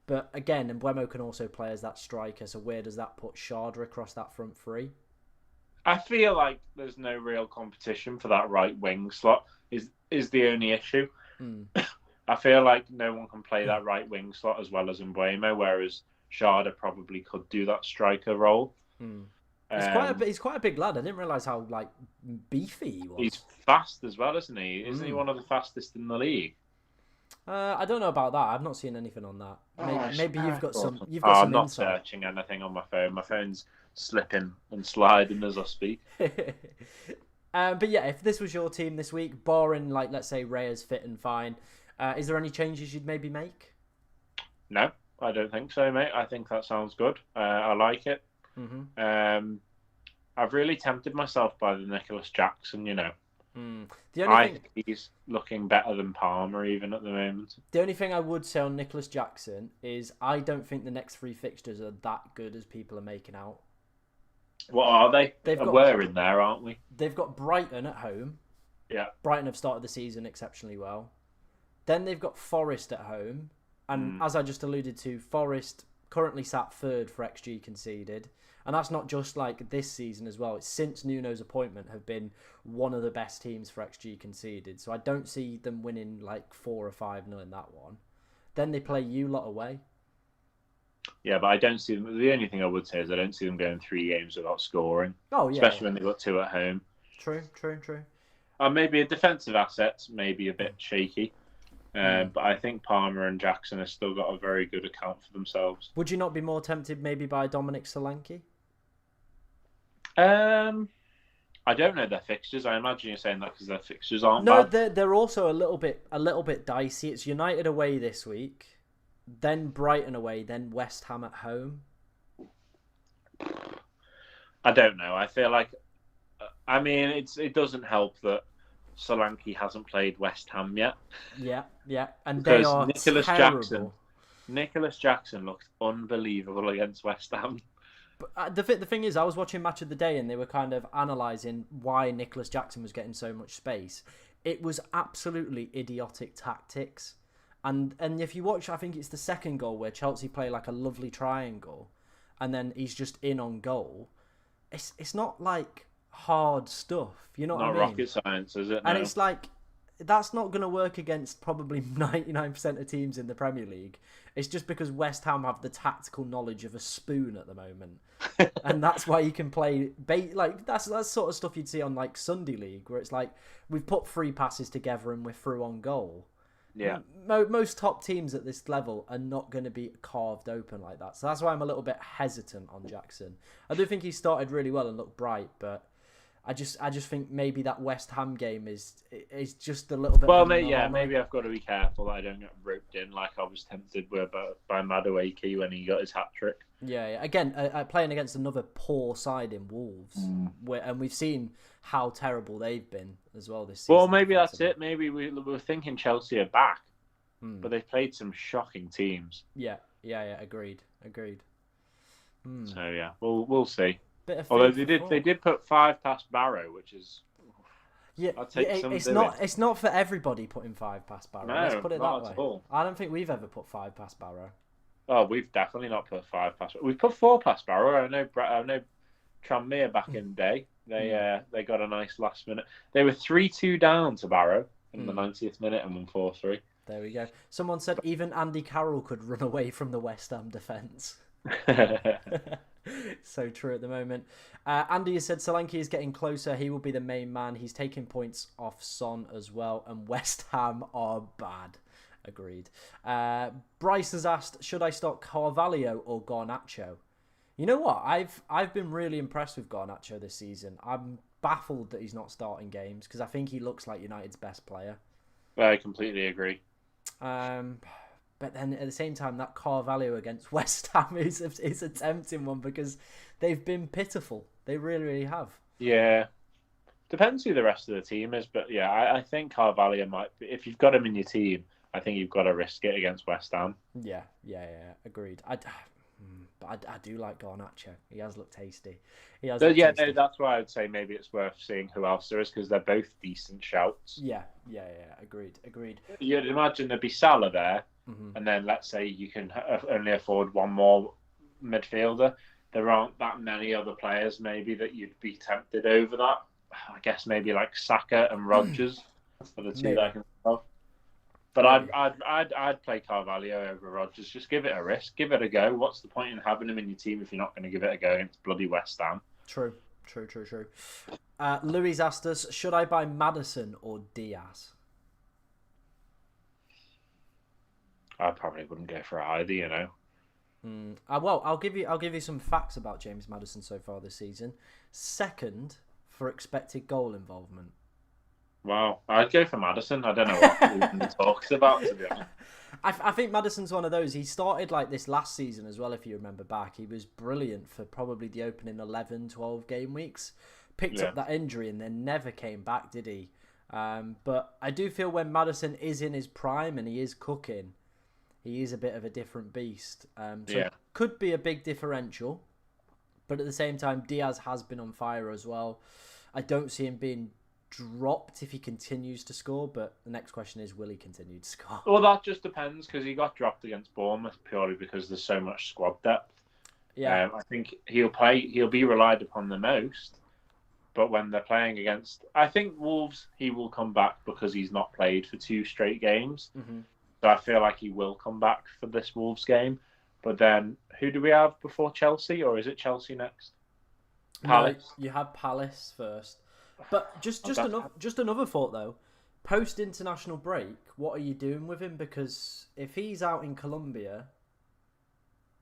S1: But again, Mbeumo can also play as that striker, so where does that put Sharda across that front three?
S2: I feel like there's no real competition for that right wing slot, is the only issue. I feel like no one can play that right wing slot as well as Mbeumo, whereas Sharda probably could do that striker role.
S1: He's quite a big lad. I didn't realise how beefy he was.
S2: He's fast as well, isn't he? Isn't he one of the fastest in the league?
S1: I don't know about that. I've not seen anything on that. Maybe you've got some.
S2: I'm not searching anything on my phone. My phone's slipping and sliding as I speak.
S1: But yeah, if this was your team this week, barring let's say Raya's fit and fine, is there any changes you'd maybe make?
S2: No, I don't think so, mate. I think that sounds good. I like it. I've really tempted myself by the Nicholas Jackson. I think he's looking better than Palmer even at the moment.
S1: The only thing I would say on Nicholas Jackson is I don't think the next 3 fixtures are that good as people are making out.
S2: What are they? We're in there, aren't we?
S1: They've got Brighton at home.
S2: Yeah.
S1: Brighton have started the season exceptionally well. Then they've got Forest at home. And as I just alluded to, Forest currently sat third for XG conceded. And that's not just this season as well. It's since Nuno's appointment have been one of the best teams for XG conceded. So I don't see them winning 4 or 5-0 in that one. Then they play you lot away.
S2: Yeah, but I don't see them. The only thing I would say is I don't see them going 3 games without scoring.
S1: Oh, yeah.
S2: Especially when they've got 2 at home.
S1: True.
S2: Maybe a defensive asset, maybe a bit shaky. But I think Palmer and Jackson have still got a very good account for themselves.
S1: Would you not be more tempted maybe by Dominic Solanke?
S2: I don't know their fixtures. I imagine you're saying that because their fixtures aren't
S1: bad.
S2: No,
S1: they're also a little bit dicey. It's United away this week, then Brighton away, then West Ham at home.
S2: I don't know. I feel like, it doesn't help that Solanke hasn't played West Ham yet.
S1: Yeah, and
S2: because
S1: they are terrible.
S2: Nicholas Jackson looked unbelievable against West Ham.
S1: But the thing is, I was watching Match of the Day and they were kind of analysing why Nicholas Jackson was getting so much space. It was absolutely idiotic tactics. And if you watch, I think it's the second goal where Chelsea play a lovely triangle and then he's just in on goal. It's not hard stuff. You know what I mean?
S2: Not rocket science, is it?
S1: And it's that's not going to work against probably 99% of teams in the Premier League. It's just because West Ham have the tactical knowledge of a spoon at the moment. And that's why you can play... That's sort of stuff you'd see on Sunday League, where it's we've put 3 passes together and we're through on goal.
S2: Yeah.
S1: Most top teams at this level are not going to be carved open like that. So that's why I'm a little bit hesitant on Jackson. I do think he started really well and looked bright, but... I just think maybe that West Ham game is just a little bit.
S2: Well, maybe I've got to be careful that I don't get roped in like I was tempted with by Madueke when he got his hat trick.
S1: Yeah. Again, playing against another poor side in Wolves, and we've seen how terrible they've been as well this season.
S2: Well, maybe that's it. Maybe we're thinking Chelsea are back, but they've played some shocking teams.
S1: Yeah. Agreed.
S2: So yeah, we'll see.
S1: Although
S2: they did put 5 past Barrow, which is
S1: it's not for everybody putting 5 past Barrow.
S2: No,
S1: let's put it that way.
S2: All.
S1: I don't think we've ever put 5 past Barrow.
S2: Oh, we've definitely not put 5 past. We've put 4 past Barrow. I know Tranmere back in the day. They got a nice last minute. They were 3-2 down to Barrow in the 90th minute and won 4-3.
S1: There we go. Someone said even Andy Carroll could run away from the West Ham defence. So true at the moment. Andy has said Solanke is getting closer. He will be the main man. He's taking points off Son as well. And West Ham are bad. Agreed. Bryce has asked, should I start Carvalho or Garnacho? You know what? I've been really impressed with Garnacho this season. I'm baffled that he's not starting games because I think he looks like United's best player.
S2: I completely agree.
S1: But then at the same time, that Carvalho against West Ham is a tempting one because they've been pitiful. They really, really have. Yeah.
S2: Depends who the rest of the team is. But yeah, I think Carvalho might be. If you've got him in your team, I think you've got to risk it against West Ham.
S1: Yeah. Agreed. But I do like Garnacho. He has looked tasty.
S2: Tasty. That's why I'd say maybe it's worth seeing who else there is because they're both decent shouts.
S1: Yeah. Agreed.
S2: You'd imagine there'd be Salah there, and then let's say you can only afford one more midfielder. There aren't that many other players maybe that you'd be tempted over that. I guess maybe like Saka and Rodgers are the two that I can think of. But I'd play Carvalho over Rodgers. Just give it a risk. Give it a go. What's the point in having him in your team if you're not going to give it a go against bloody West Ham?
S1: True. Louis asked us, should I buy Maddison or Diaz?
S2: I probably wouldn't go for either, you know.
S1: Well, I'll give you some facts about James Maddison so far this season. Second for expected goal involvement.
S2: Wow, I'd go for Maddison. I don't know what he talks about, to be honest.
S1: I think Maddison's one of those. He started like this last season as well, if you remember back. He was brilliant for probably the opening 11, 12 game weeks. Picked up that injury and then never came back, did he? But I do feel when Maddison is in his prime and he is cooking, he is a bit of a different beast. It could be a big differential. But at the same time, Diaz has been on fire as well. I don't see him being dropped if he continues to score, but the next question is, will he continue to score?
S2: Well, that just depends because he got dropped against Bournemouth purely because there's so much squad depth.
S1: Yeah,
S2: I think he'll be relied upon the most, but when they're playing against, I think Wolves, he will come back because he's not played for 2 straight games. So I feel like he will come back for this Wolves game. But then, who do we have before Chelsea, or is it Chelsea next? Palace.
S1: No, you have Palace first. But just another thought though. Post international break, what are you doing with him? Because if he's out in Colombia,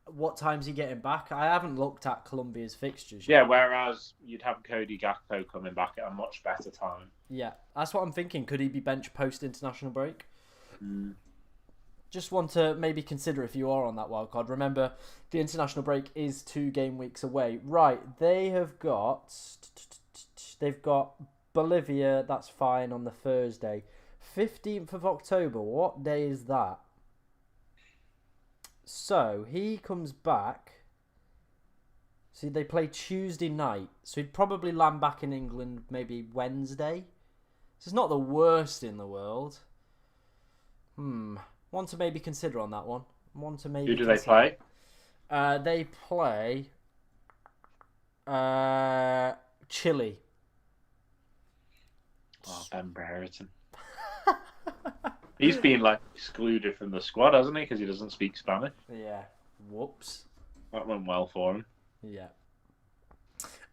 S1: what time's he getting back? I haven't looked at Colombia's fixtures yet.
S2: Yeah, whereas you'd have Cody Gakpo coming back at a much better time.
S1: Yeah, that's what I'm thinking. Could he be benched post international break? Just want to maybe consider if you are on that wildcard. Remember, the international break is 2 game weeks away. Right, they've got Bolivia, that's fine, on the Thursday. 15th of October, what day is that? So, he comes back. See, they play Tuesday night. So, he'd probably land back in England maybe Wednesday. This is not the worst in the world. One to maybe consider on that one. Who do
S2: they play?
S1: They play Chile.
S2: Oh, Ben Brereton. He's been excluded from the squad, hasn't he? Because he doesn't speak Spanish.
S1: Yeah. Whoops.
S2: That went well for him.
S1: Yeah.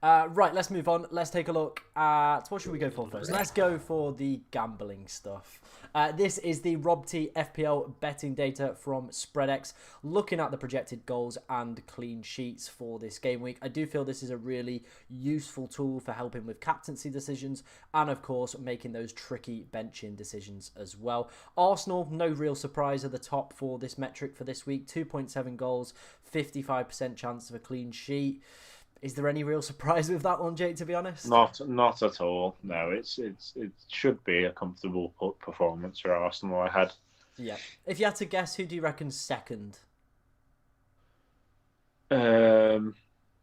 S1: Right, let's move on. Let's take a look at what should we go for first? Let's go for the gambling stuff. This is the Rob T FPL betting data from SpreadX, looking at the projected goals and clean sheets for this game week. I do feel this is a really useful tool for helping with captaincy decisions and, of course, making those tricky benching decisions as well. Arsenal, no real surprise at the top for this metric for this week. 2.7 goals, 55% chance of a clean sheet. Is there any real surprise with that one, Jake, to be honest?
S2: Not at all. No, it should be a comfortable performance for Arsenal.
S1: Yeah. If you had to guess, who do you reckon second?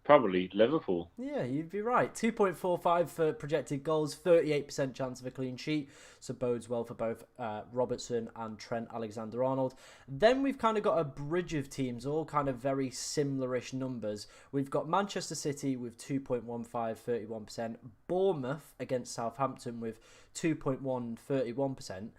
S2: Probably Liverpool.
S1: Yeah, you'd be right. 2.45 for projected goals, 38% chance of a clean sheet. So bodes well for both Robertson and Trent Alexander-Arnold. Then we've kind of got a bridge of teams, all kind of very similar-ish numbers. We've got Manchester City with 2.15, 31%. Bournemouth against Southampton with 2.1, 31%.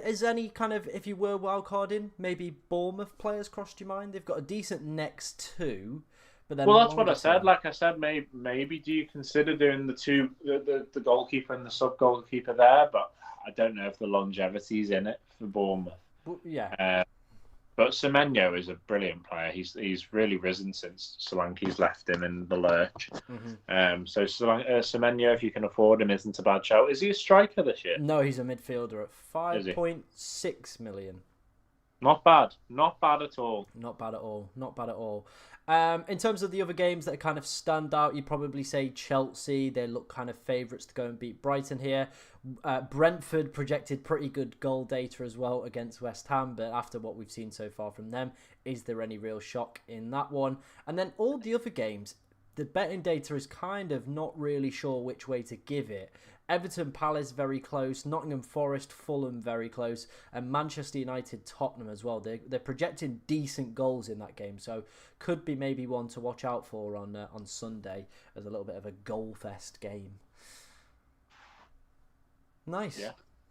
S1: Is any kind of, if you were wildcarding, maybe Bournemouth players crossed your mind? They've got a decent next two. But then
S2: That's what I said. Like I said, maybe do you consider doing the goalkeeper and the sub goalkeeper there? But I don't know if the longevity's in it for Bournemouth.
S1: Yeah.
S2: But Semenyo is a brilliant player. He's really risen since Solanke's left him in the lurch.
S1: Mm-hmm.
S2: So Semenyo, if you can afford him, isn't a bad shout. Is he a striker this year?
S1: No, he's a midfielder at 5.6 million.
S2: Not bad. Not bad at all.
S1: Not bad at all. Not bad at all. In terms of the other games that kind of stand out, you'd probably say Chelsea. They look kind of favourites to go and beat Brighton here. Brentford projected pretty good goal data as well against West Ham, but after what we've seen so far from them, is there any real shock in that one? And then all the other games, the betting data is kind of not really sure which way to give it. Everton Palace very close, Nottingham Forest Fulham very close, and Manchester United Tottenham as well. They're projecting decent goals in that game, so could be maybe one to watch out for on Sunday as a little bit of a goal fest game. Nice,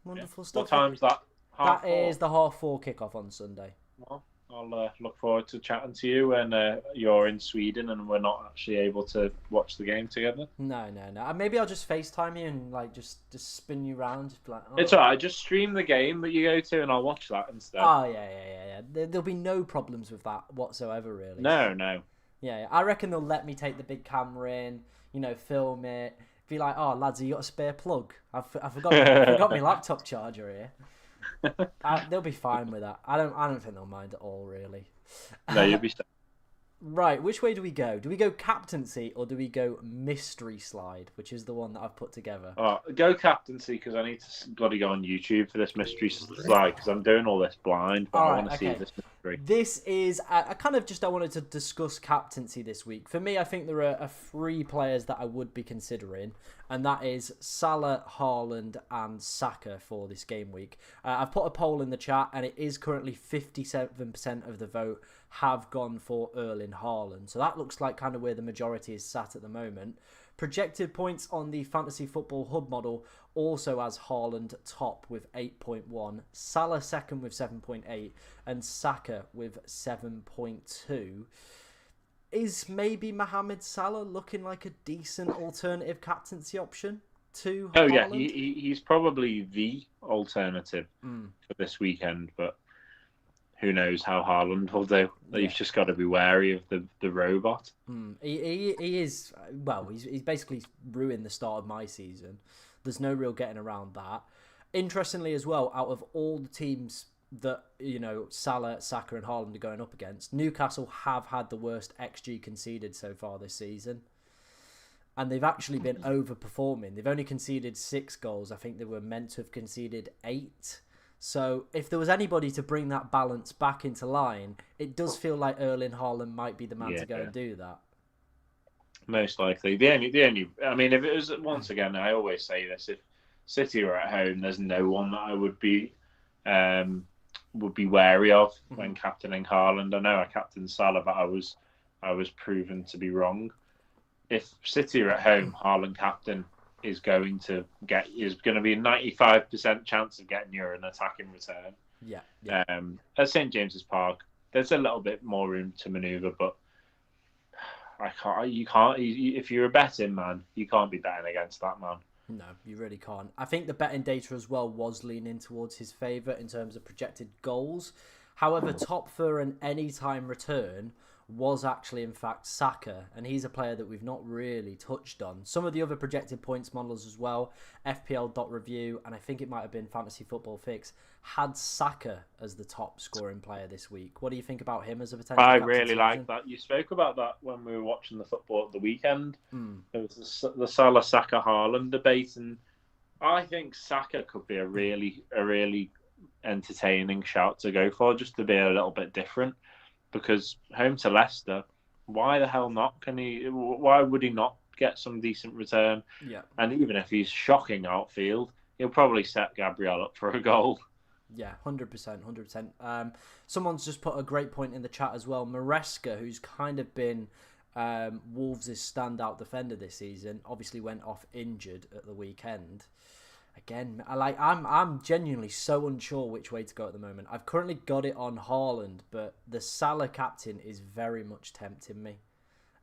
S1: wonderful stuff.
S2: What time's that?
S1: That is the 4:30 kickoff on Sunday.
S2: Well, I'll look forward to chatting to you when you're in Sweden and we're not actually able to watch the game together.
S1: No. Maybe I'll just FaceTime you and just spin you around. Just be like,
S2: It's alright. Just stream the game that you go to, and I'll watch that instead.
S1: Oh yeah. There'll be no problems with that whatsoever, really.
S2: No.
S1: Yeah. I reckon they'll let me take the big camera in, film it. Be like, oh lads, have you got a spare plug? I forgot my laptop charger here. They'll be fine with that. I don't think they'll mind at all, really.
S2: No, you'll be.
S1: Right, which way do we go? Do we go captaincy or do we go mystery slide, which is the one that I've put together?
S2: Go captaincy because I need to bloody go on YouTube for this mystery slide because I'm doing all this blind, but I want to see this mystery.
S1: This is I wanted to discuss captaincy this week. For me, I think there are three players that I would be considering, and that is Salah, Haaland, and Saka for this game week. I've put a poll in the chat, and it is currently 57% of the vote have gone for Erling Haaland. So that looks like kind of where the majority is sat at the moment. Projected points on the Fantasy Football Hub model also has Haaland top with 8.1, Salah second with 7.8, and Saka with 7.2. Is maybe Mohamed Salah looking like a decent alternative captaincy option to Haaland?
S2: Yeah, he's probably the alternative for this weekend, but who knows how Haaland will do. You've just got to be wary of the robot.
S1: He is, well, he's basically ruined the start of my season. There's no real getting around that. Interestingly as well, out of all the teams that, Salah, Saka and Haaland are going up against, Newcastle have had the worst XG conceded so far this season. And they've actually been overperforming. They've only conceded 6 goals. I think they were meant to have conceded 8. So if there was anybody to bring that balance back into line, it does feel like Erling Haaland might be the man to go and do that.
S2: Most likely. The only. I mean, if it was, once again, I always say this: if City are at home, there's no one that I would be wary of when captaining Haaland. I know I captained Salah, but I was proven to be wrong. If City are at home, Haaland captain is going to be a 95% chance of getting you an attack in return.
S1: Yeah.
S2: At St James's Park, there's a little bit more room to manoeuvre, but I can't. You can't. If you're a betting man, you can't be betting against that man.
S1: No, you really can't. I think the betting data as well was leaning towards his favour in terms of projected goals. However, top for an anytime return was actually, in fact, Saka, and he's a player that we've not really touched on. Some of the other projected points models as well, FPL.review, and I think it might have been Fantasy Football Fix, had Saka as the top scoring player this week. What do you think about him as a potential
S2: I
S1: captaincy
S2: really like
S1: option?
S2: that. You spoke about that when we were watching the football at the weekend. It was the Salah, Saka, Haaland debate, and I think Saka could be a really entertaining shout to go for, just to be a little bit different. Because home to Leicester, why the hell not? Why would he not get some decent return?
S1: Yeah.
S2: And even if he's shocking outfield, he'll probably set Gabriel up for a goal.
S1: Yeah, 100%, 100%. Someone's just put a great point in the chat as well. Maresca, who's kind of been Wolves' standout defender this season, obviously went off injured at the weekend. Again, I'm genuinely so unsure which way to go at the moment. I've currently got it on Haaland, but the Salah captain is very much tempting me.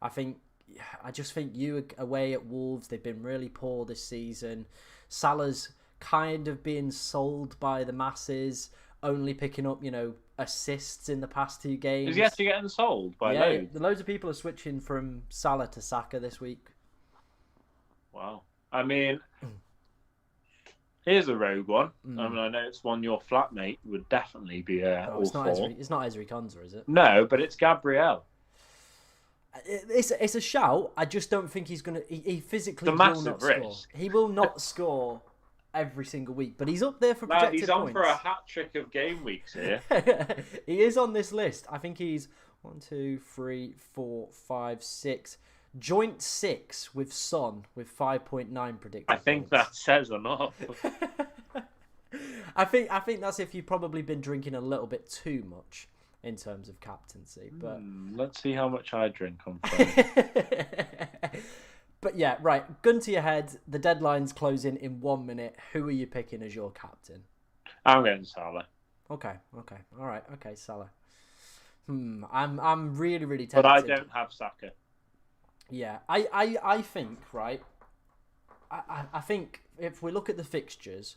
S1: I just think you away at Wolves, they've been really poor this season. Salah's kind of being sold by the masses, only picking up, assists in the past 2 games.
S2: Is he actually getting sold by loads?
S1: Loads of people are switching from Salah to Saka this week.
S2: Wow. I mean, here's a rogue one. I mean, I know it's one your flatmate would definitely be all for.
S1: It's not Ezri Konsa, is it?
S2: No, but it's Gabriel.
S1: It's a shout. I just don't think he's going to... He physically
S2: will not
S1: score. He will not score every single week, but he's up there for projected
S2: he's on
S1: points.
S2: for a hat-trick of game weeks here.
S1: He is on this list. I think he's 1, 2, 3, 4, 5, 6... Joint 6 with Son with 5.9 predicted.
S2: I think that says enough.
S1: I think that's if you've probably been drinking a little bit too much in terms of captaincy. But
S2: let's see how much I drink on Friday.
S1: But yeah, right. Gun to your head. The deadline's closing in 1 minute. Who are you picking as your captain?
S2: I'm getting Salah.
S1: Okay. All right. Okay, Salah. I'm really tempted.
S2: But I don't have Saka.
S1: Yeah, I think, right, I think if we look at the fixtures,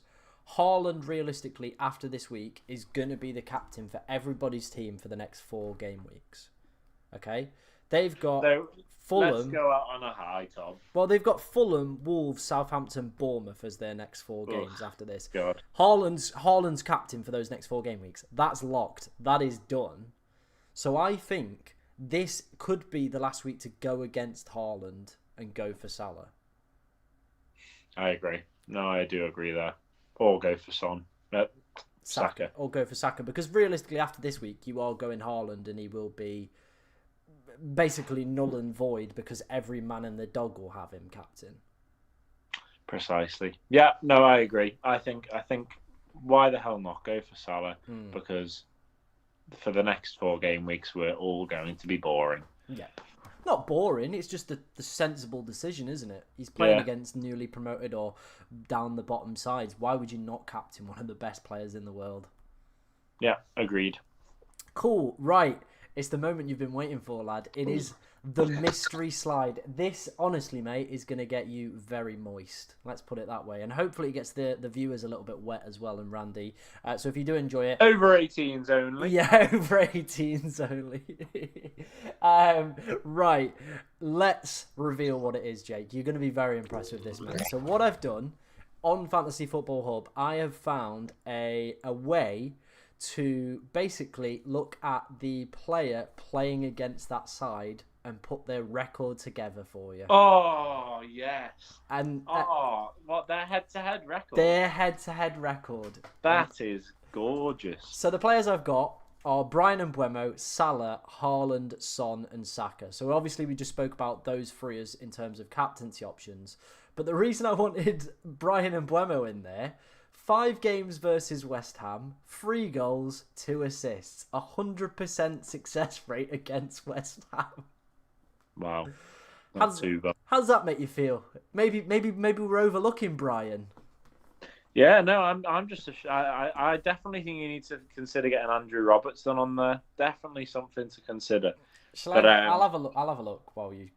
S1: Haaland realistically after this week is going to be the captain for everybody's team for the next 4 game weeks. Okay? They've got Fulham.
S2: Let's go out on a high, Tom.
S1: Well, they've got Fulham, Wolves, Southampton, Bournemouth as their next 4 games after this.
S2: God.
S1: Haaland's captain for those next 4 game weeks. That's locked. That is done. So I think this could be the last week to go against Haaland and go for Salah.
S2: I agree. No, I do agree there. Or go for Son. Saka.
S1: Or go for Saka. Because realistically, after this week, you are going Haaland and he will be basically null and void because every man and the dog will have him captain.
S2: Precisely. Yeah, no, I agree. I think why the hell not go for Salah? Because for the next 4 game weeks, we're all going to be boring.
S1: Yeah. Not boring, it's just the sensible decision, isn't it? He's playing against newly promoted or down the bottom sides. Why would you not captain one of the best players in the world?
S2: Yeah, agreed.
S1: Cool, right. It's the moment you've been waiting for, lad. It is the mystery slide. This, honestly, mate, is going to get you very moist. Let's put it that way. And hopefully it gets the viewers a little bit wet as well and randy. So if you do enjoy it...
S2: Over 18s only.
S1: Yeah, over 18s only. Right. Let's reveal what it is, Jake. You're going to be very impressed with this, mate. So what I've done on Fantasy Football Hub, I have found a way to basically look at the player playing against that side and put their record together for you.
S2: Oh, yes.
S1: And
S2: what, their head-to-head record?
S1: Their head-to-head record.
S2: That is gorgeous.
S1: So the players I've got are Brian Mbeumo, Salah, Haaland, Son and Saka. So obviously we just spoke about those 3 as in terms of captaincy options. But the reason I wanted Brian Mbeumo in there... 5 games versus West Ham, 3 goals, 2 assists, 100% success rate against West Ham.
S2: Wow, not too bad.
S1: How does that make you feel? Maybe we're overlooking Brian.
S2: Yeah, no, I'm just. I definitely think you need to consider getting Andrew Robertson on there. Definitely something to consider. But
S1: I'll have a look. I'll have a look while you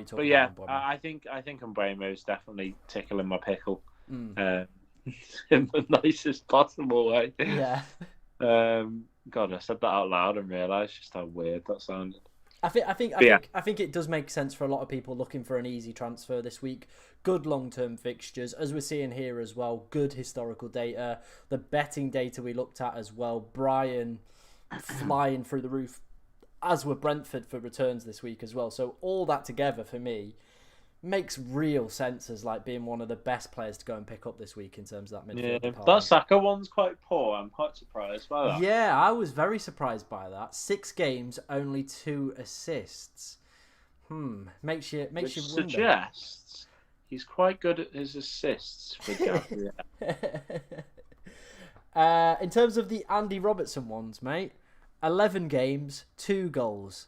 S1: talk
S2: but yeah,
S1: about
S2: I think Mbeumo's definitely tickling my pickle,
S1: Mbeumo.
S2: in the nicest possible way.
S1: Yeah.
S2: God, I said that out loud and realised just how weird that sounded.
S1: I think it does make sense for a lot of people looking for an easy transfer this week. Good long-term fixtures, as we're seeing here as well. Good historical data, the betting data we looked at as well. Brian flying through the roof, as were Brentford for returns this week as well. So all that together for me makes real sense as like being one of the best players to go and pick up this week in terms of that midfield department.
S2: That Saka one's quite poor. I'm quite surprised by that.
S1: Yeah, I was very surprised by that. 6 games, only 2 assists. Makes you wonder.
S2: Suggests he's quite good at his assists for Gabriel.
S1: In terms of the Andy Robertson ones, mate, 11 games, 2 goals.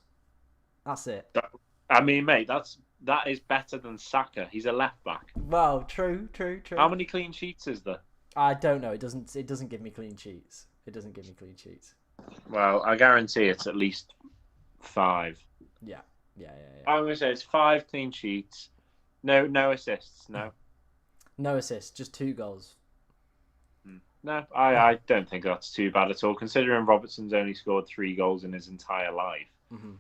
S1: That's it.
S2: I mean, mate, that is better than Saka. He's a left back.
S1: Well, true.
S2: How many clean sheets is there?
S1: I don't know. It doesn't give me clean sheets.
S2: Well, I guarantee it's at least 5.
S1: Yeah.
S2: I'm gonna say it's 5 clean sheets. No assists.
S1: No assists, just 2 goals.
S2: No, I don't think that's too bad at all, considering Robertson's only scored 3 goals in his entire life.
S1: Mm-hmm.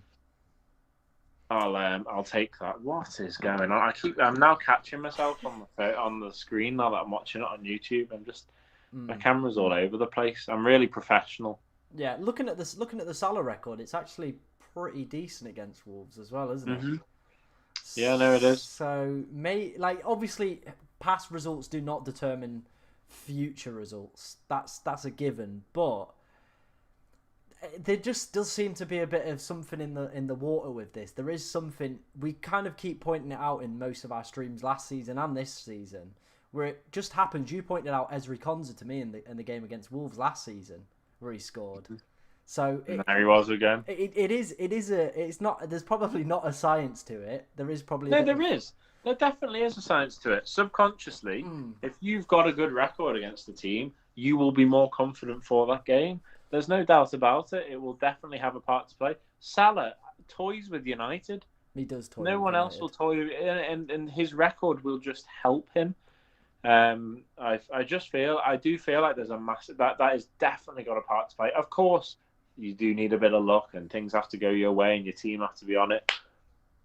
S2: I'll take that. What is going on? I'm now catching myself on the screen now that I'm watching it on YouTube. My camera's all over the place. I'm really professional.
S1: Yeah, looking at the Salah record, it's actually pretty decent against Wolves as well, isn't it?
S2: Yeah, no, it is.
S1: So, obviously, past results do not determine future results. That's a given, but there just does seem to be a bit of something in the water with this. There is something, we kind of keep pointing it out in most of our streams last season and this season, where it just happens. You pointed out Ezri Konsa to me in the game against Wolves last season where he scored. So
S2: there he was again.
S1: It's not. There's probably not a science to it. There is probably
S2: is. There definitely is a science to it. Subconsciously, if you've got a good record against the team, you will be more confident for that game. There's no doubt about it. It will definitely have a part to play. Salah toys with United.
S1: He does toy.
S2: No one else will toy, and his record will just help him. I do feel like there's a massive that is definitely got a part to play. Of course, you do need a bit of luck, and things have to go your way, and your team have to be on it.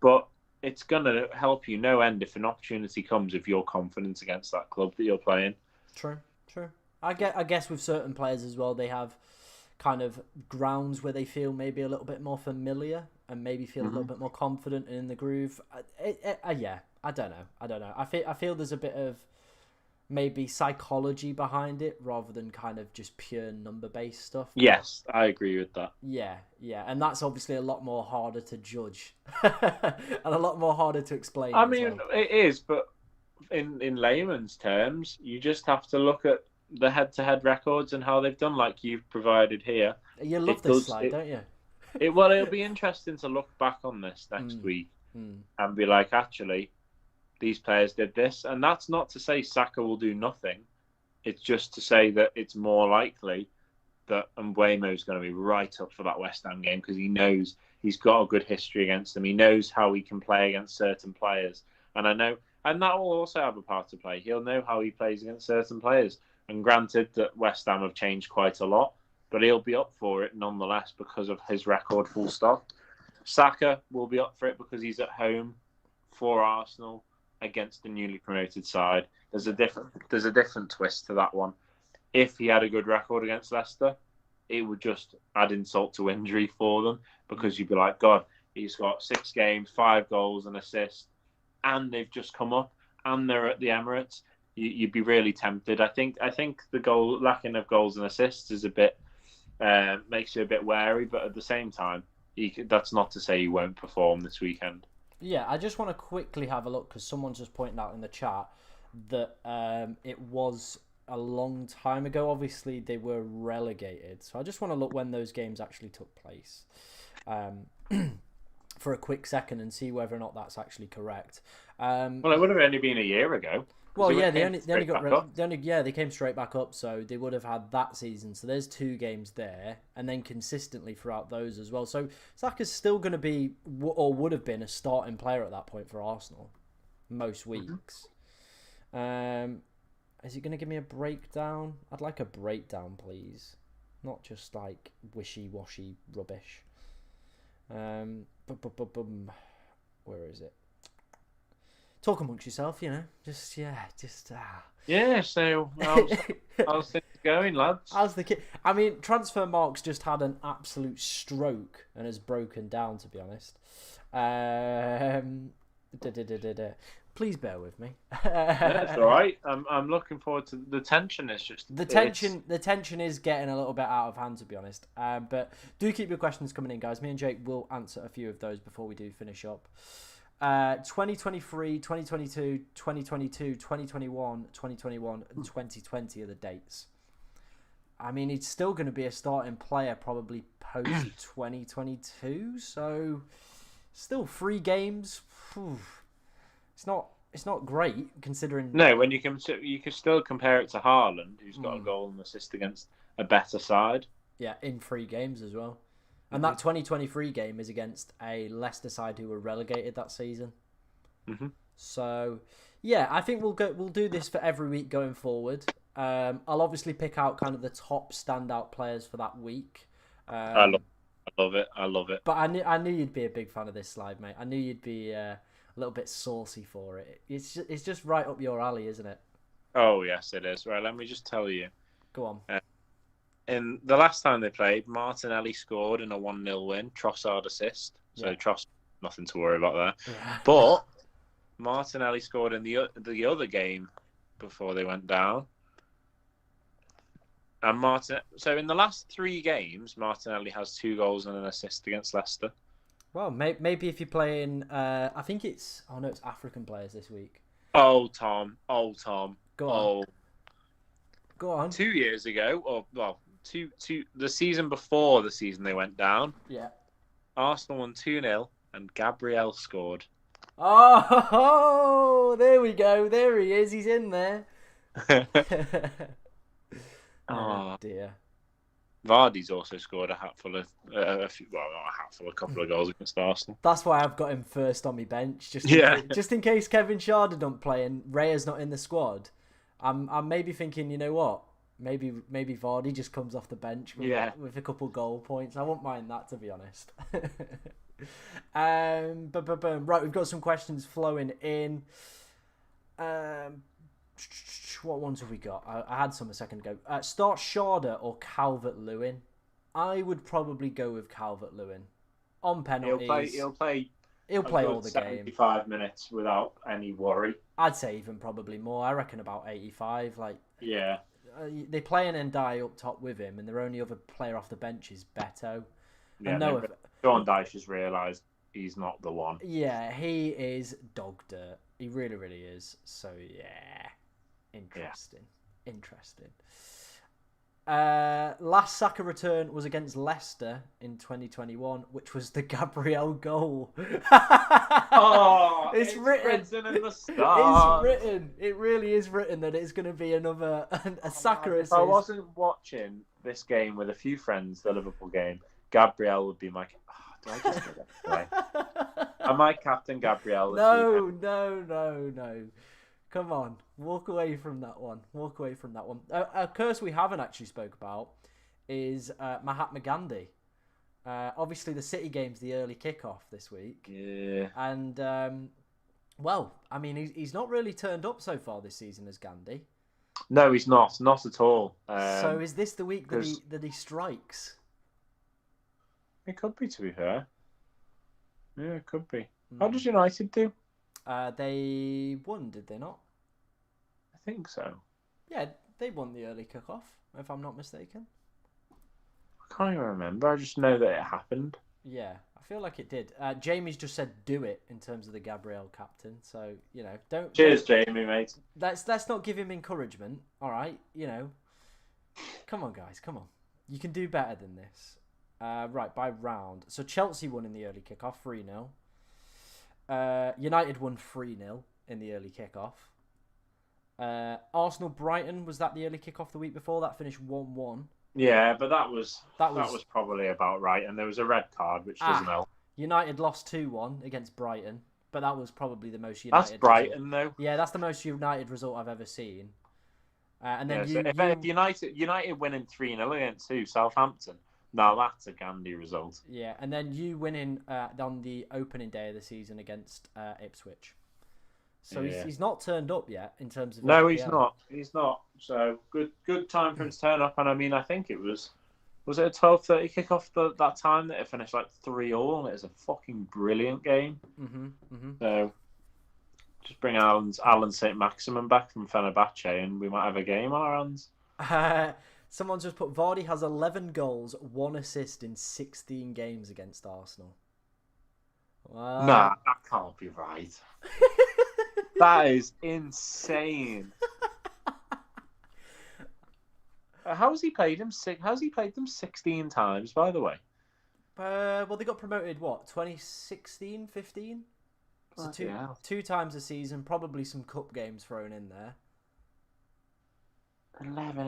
S2: But it's gonna help you no end if an opportunity comes if you're confident against that club that you're playing.
S1: True. I guess with certain players as well, they have kind of grounds where they feel maybe a little bit more familiar and maybe feel a little bit more confident and in the groove. Yeah, I don't know. I feel there's a bit of maybe psychology behind it rather than kind of just pure number-based stuff.
S2: Yes, I agree with that.
S1: Yeah, and that's obviously a lot more harder to judge and a lot more harder to explain.
S2: I mean, it is, but in layman's terms, you just have to look at the head-to-head records and how they've done, like you've provided here.
S1: You love this slide, don't you?
S2: It'll be interesting to look back on this next week and be like, actually, these players did this. And that's not to say Saka will do nothing. It's just to say that it's more likely that Mbeumo's going to be right up for that West Ham game because he knows he's got a good history against them. He knows how he can play against certain players. And that will also have a part to play. He'll know how he plays against certain players. And granted that West Ham have changed quite a lot, but he'll be up for it nonetheless because of his record, full stop. Saka will be up for it because he's at home for Arsenal against the newly promoted side. There's a different twist to that one. If he had a good record against Leicester, it would just add insult to injury for them because you'd be like, God, he's got 6 games, 5 goals and assists, and they've just come up and they're at the Emirates. You'd be really tempted. I think the lacking of goals and assists is a bit makes you a bit wary, but at the same time, that's not to say he won't perform this weekend.
S1: Yeah, I just want to quickly have a look because someone's just pointed out in the chat that it was a long time ago. Obviously, they were relegated, so I just want to look when those games actually took place for a quick second and see whether or not that's actually correct.
S2: Well, it would have only been a year ago.
S1: Well,
S2: They
S1: yeah,
S2: came
S1: they only
S2: straight
S1: got
S2: back up.
S1: they came straight back up, so they would have had that season. So there's 2 games there, and then consistently throughout those as well. So Saka's still going to be, or would have been, a starting player at that point for Arsenal most weeks. Is he going to give me a breakdown? I'd like a breakdown, please, not just like wishy-washy rubbish. Where is it? Talk amongst yourself, Just.
S2: Yeah. So how's things going, lads?
S1: How's the kid? I mean, Transfer Marks just had an absolute stroke and has broken down. To be honest, please bear with me.
S2: That's all right. I'm looking forward to the tension. Is just
S1: the tension. The tension is getting a little bit out of hand, to be honest. But do keep your questions coming in, guys. Me and Jake will answer a few of those before we do finish up. 2023, 2022, 2022, 2021, 2021, and 2020 are the dates. I mean, he's still going to be a starting player probably post 2022, so still 3 games. It's not great considering.
S2: No, when you can still compare it to Haaland, who's got a goal and assist against a better side.
S1: Yeah, in 3 games as well. And that 2023 game is against a Leicester side who were relegated that season. So, yeah, I think we'll do this for every week going forward. I'll obviously pick out kind of the top standout players for that week.
S2: I love it.
S1: But I knew you'd be a big fan of this slide, mate. I knew you'd be a little bit saucy for it. It's just right up your alley, isn't it?
S2: Oh yes, it is. Right, let me just tell you.
S1: Go on.
S2: In the last time they played, Martinelli scored in a 1-0 win. Trossard assist. So Trossard, nothing to worry about there. But Martinelli scored in the other game before they went down. And so in the last 3 games, Martinelli has 2 goals and an assist against Leicester.
S1: Well, maybe if you're playing, I think it's African players this week.
S2: Oh, Tom.
S1: Go on. Go on.
S2: 2 years ago, the season before the season they went down.
S1: Yeah.
S2: Arsenal won 2-0 and Gabriel scored.
S1: Oh, there we go. There he is. He's in there. Oh dear.
S2: Vardy's also scored a couple of goals against Arsenal.
S1: That's why I've got him first on my bench, just in case Kevin Schade don't play and Raya's not in the squad. I'm maybe thinking, you know what? Maybe Vardy just comes off the bench with a couple goal points. I won't mind that, to be honest. Right, we've got some questions flowing in. What ones have we got? I had some a second ago. Start Schade or Calvert-Lewin? I would probably go with Calvert-Lewin. On penalties.
S2: He'll play
S1: all the
S2: 75 minutes without any worry.
S1: I'd say even probably more. I reckon about 85.
S2: Yeah.
S1: They play an Ndiaye up top with him, and their only other player off the bench is Beto.
S2: Yeah, John Dyche has realised he's not the one.
S1: Yeah, he is dog dirt. He really, really is. So, yeah. Interesting. Last Saka return was against Leicester in 2021, which was the Gabriel goal. It's written in the stars. It's written. It really is written that it's going to be another Saka assist.
S2: If I wasn't watching this game with a few friends, the Liverpool game, Gabriel would be my. Do I just get that? Am I captain Gabriel?
S1: No. Come on, walk away from that one. A curse we haven't actually spoke about is Mahatma Gandhi. Obviously, the City game's the early kickoff this week.
S2: Yeah.
S1: And, I mean, he's not really turned up so far this season as Gandhi.
S2: No, he's not. Not at all.
S1: So is this the week that he strikes?
S2: It could be, to be fair. Yeah, it could be. How did United do?
S1: They won, did they not?
S2: I think so.
S1: Yeah, they won the early kickoff, if I'm not mistaken.
S2: I can't even remember. I just know that it happened.
S1: Yeah, I feel like it did. Jamie's just said do it in terms of the Gabriel captain. So, don't...
S2: Cheers, Jamie, mate.
S1: Let's not give him encouragement, all right? Come on, guys, come on. You can do better than this. Right, by round. So Chelsea won in the early kickoff, 3-0. United won 3-0 in the early kickoff. Arsenal-Brighton, was that the early kickoff the week before? That finished 1-1.
S2: Yeah, but that was probably about right. And there was a red card, which doesn't help.
S1: United lost 2-1 against Brighton, but that was probably the most United.
S2: That's Brighton, though.
S1: Yeah, that's the most United result I've ever seen. And then
S2: if United winning 3-0 against Southampton, now that's a Gandhi result.
S1: Yeah, and then you winning on the opening day of the season against Ipswich. So he's not turned up yet in terms of.
S2: No, he's not. He's not. So good time for him to turn up. And I mean, I think it was it a 12:30 kickoff that time that it finished like 3-3, and it was a fucking brilliant game. So just bring Alan St. Maximin back from Fenerbahce, and we might have a game on our hands.
S1: Someone just put Vardy has 11 goals, 1 assist in 16 games against Arsenal.
S2: Nah, that can't be right. That is insane. How's he played them 16 times, by the way?
S1: Well, they got promoted, 2016, 15? So two times a season, probably some cup games thrown in there.
S2: 11.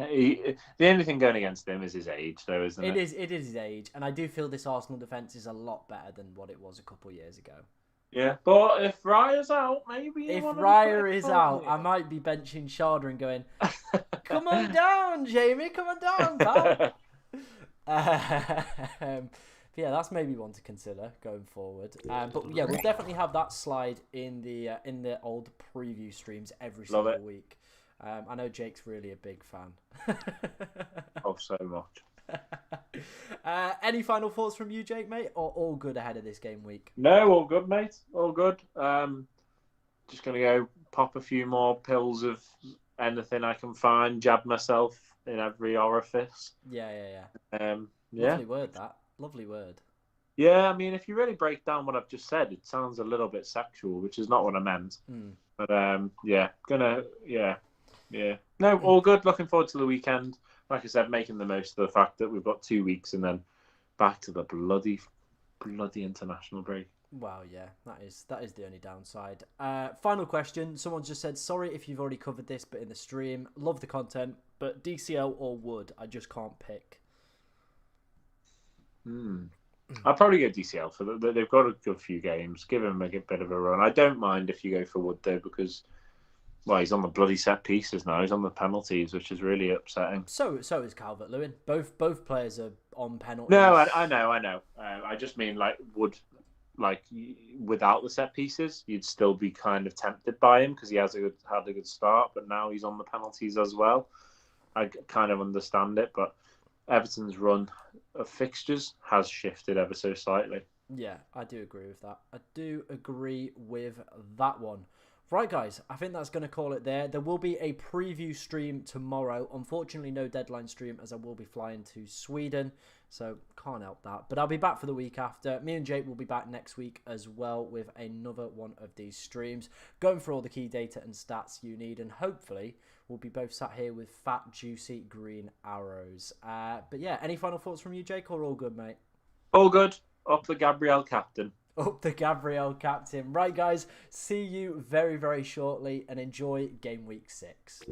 S2: The only thing going against him is his age, though, isn't it?
S1: It is his age, and I do feel this Arsenal defence is a lot better than what it was a couple of years ago.
S2: Yeah, but if Raya's out, maybe.
S1: If Raya is out, I might be benching Sharda and going, "Come on down, Jamie. Come on down, pal." Yeah, that's maybe one to consider going forward. But yeah, we'll definitely have that slide in the old preview streams every single week. I know Jake's really a big fan.
S2: Oh, so much.
S1: Any final thoughts from you, Jake, mate? Or all good ahead of this game week?
S2: No, all good, mate. All good. Just going to go pop a few more pills of anything I can find, jab myself in every orifice.
S1: Yeah.
S2: Lovely
S1: word, that. Lovely word.
S2: Yeah, I mean, if you really break down what I've just said, it sounds a little bit sexual, which is not what I meant. But No, all good. Looking forward to the weekend. Like I said, making the most of the fact that we've got 2 weeks and then back to the bloody international break.
S1: Wow, yeah, that is the only downside. Final question. Someone just said, sorry if you've already covered this, but in the stream, love the content, but DCL or Wood, I just can't pick.
S2: I'll probably go DCL for they've got a good few games. Give him a bit of a run. I don't mind if you go for Wood though, because he's on the bloody set pieces now. He's on the penalties, which is really upsetting.
S1: So is Calvert-Lewin. Both players are on penalties.
S2: No, I know. I just mean like Wood, like without the set pieces, you'd still be kind of tempted by him because he had a good start, but now he's on the penalties as well. I kind of understand it, but Everton's run of fixtures has shifted ever so slightly.
S1: Yeah, I do agree with that. One. Right, guys, I think that's going to call it there. There will be a preview stream tomorrow. Unfortunately, no deadline stream as I will be flying to Sweden, so can't help that. But I'll be back for the week after. Me and Jake will be back next week as well with another one of these streams, going through all the key data and stats you need, and hopefully we'll be both sat here with fat, juicy green arrows. But yeah, any final thoughts from you, Jake, or all good, mate?
S2: All good. Up the Gabriel captain.
S1: Up the Gabriel captain. Right, guys, see you very, very shortly and enjoy Game Week 6.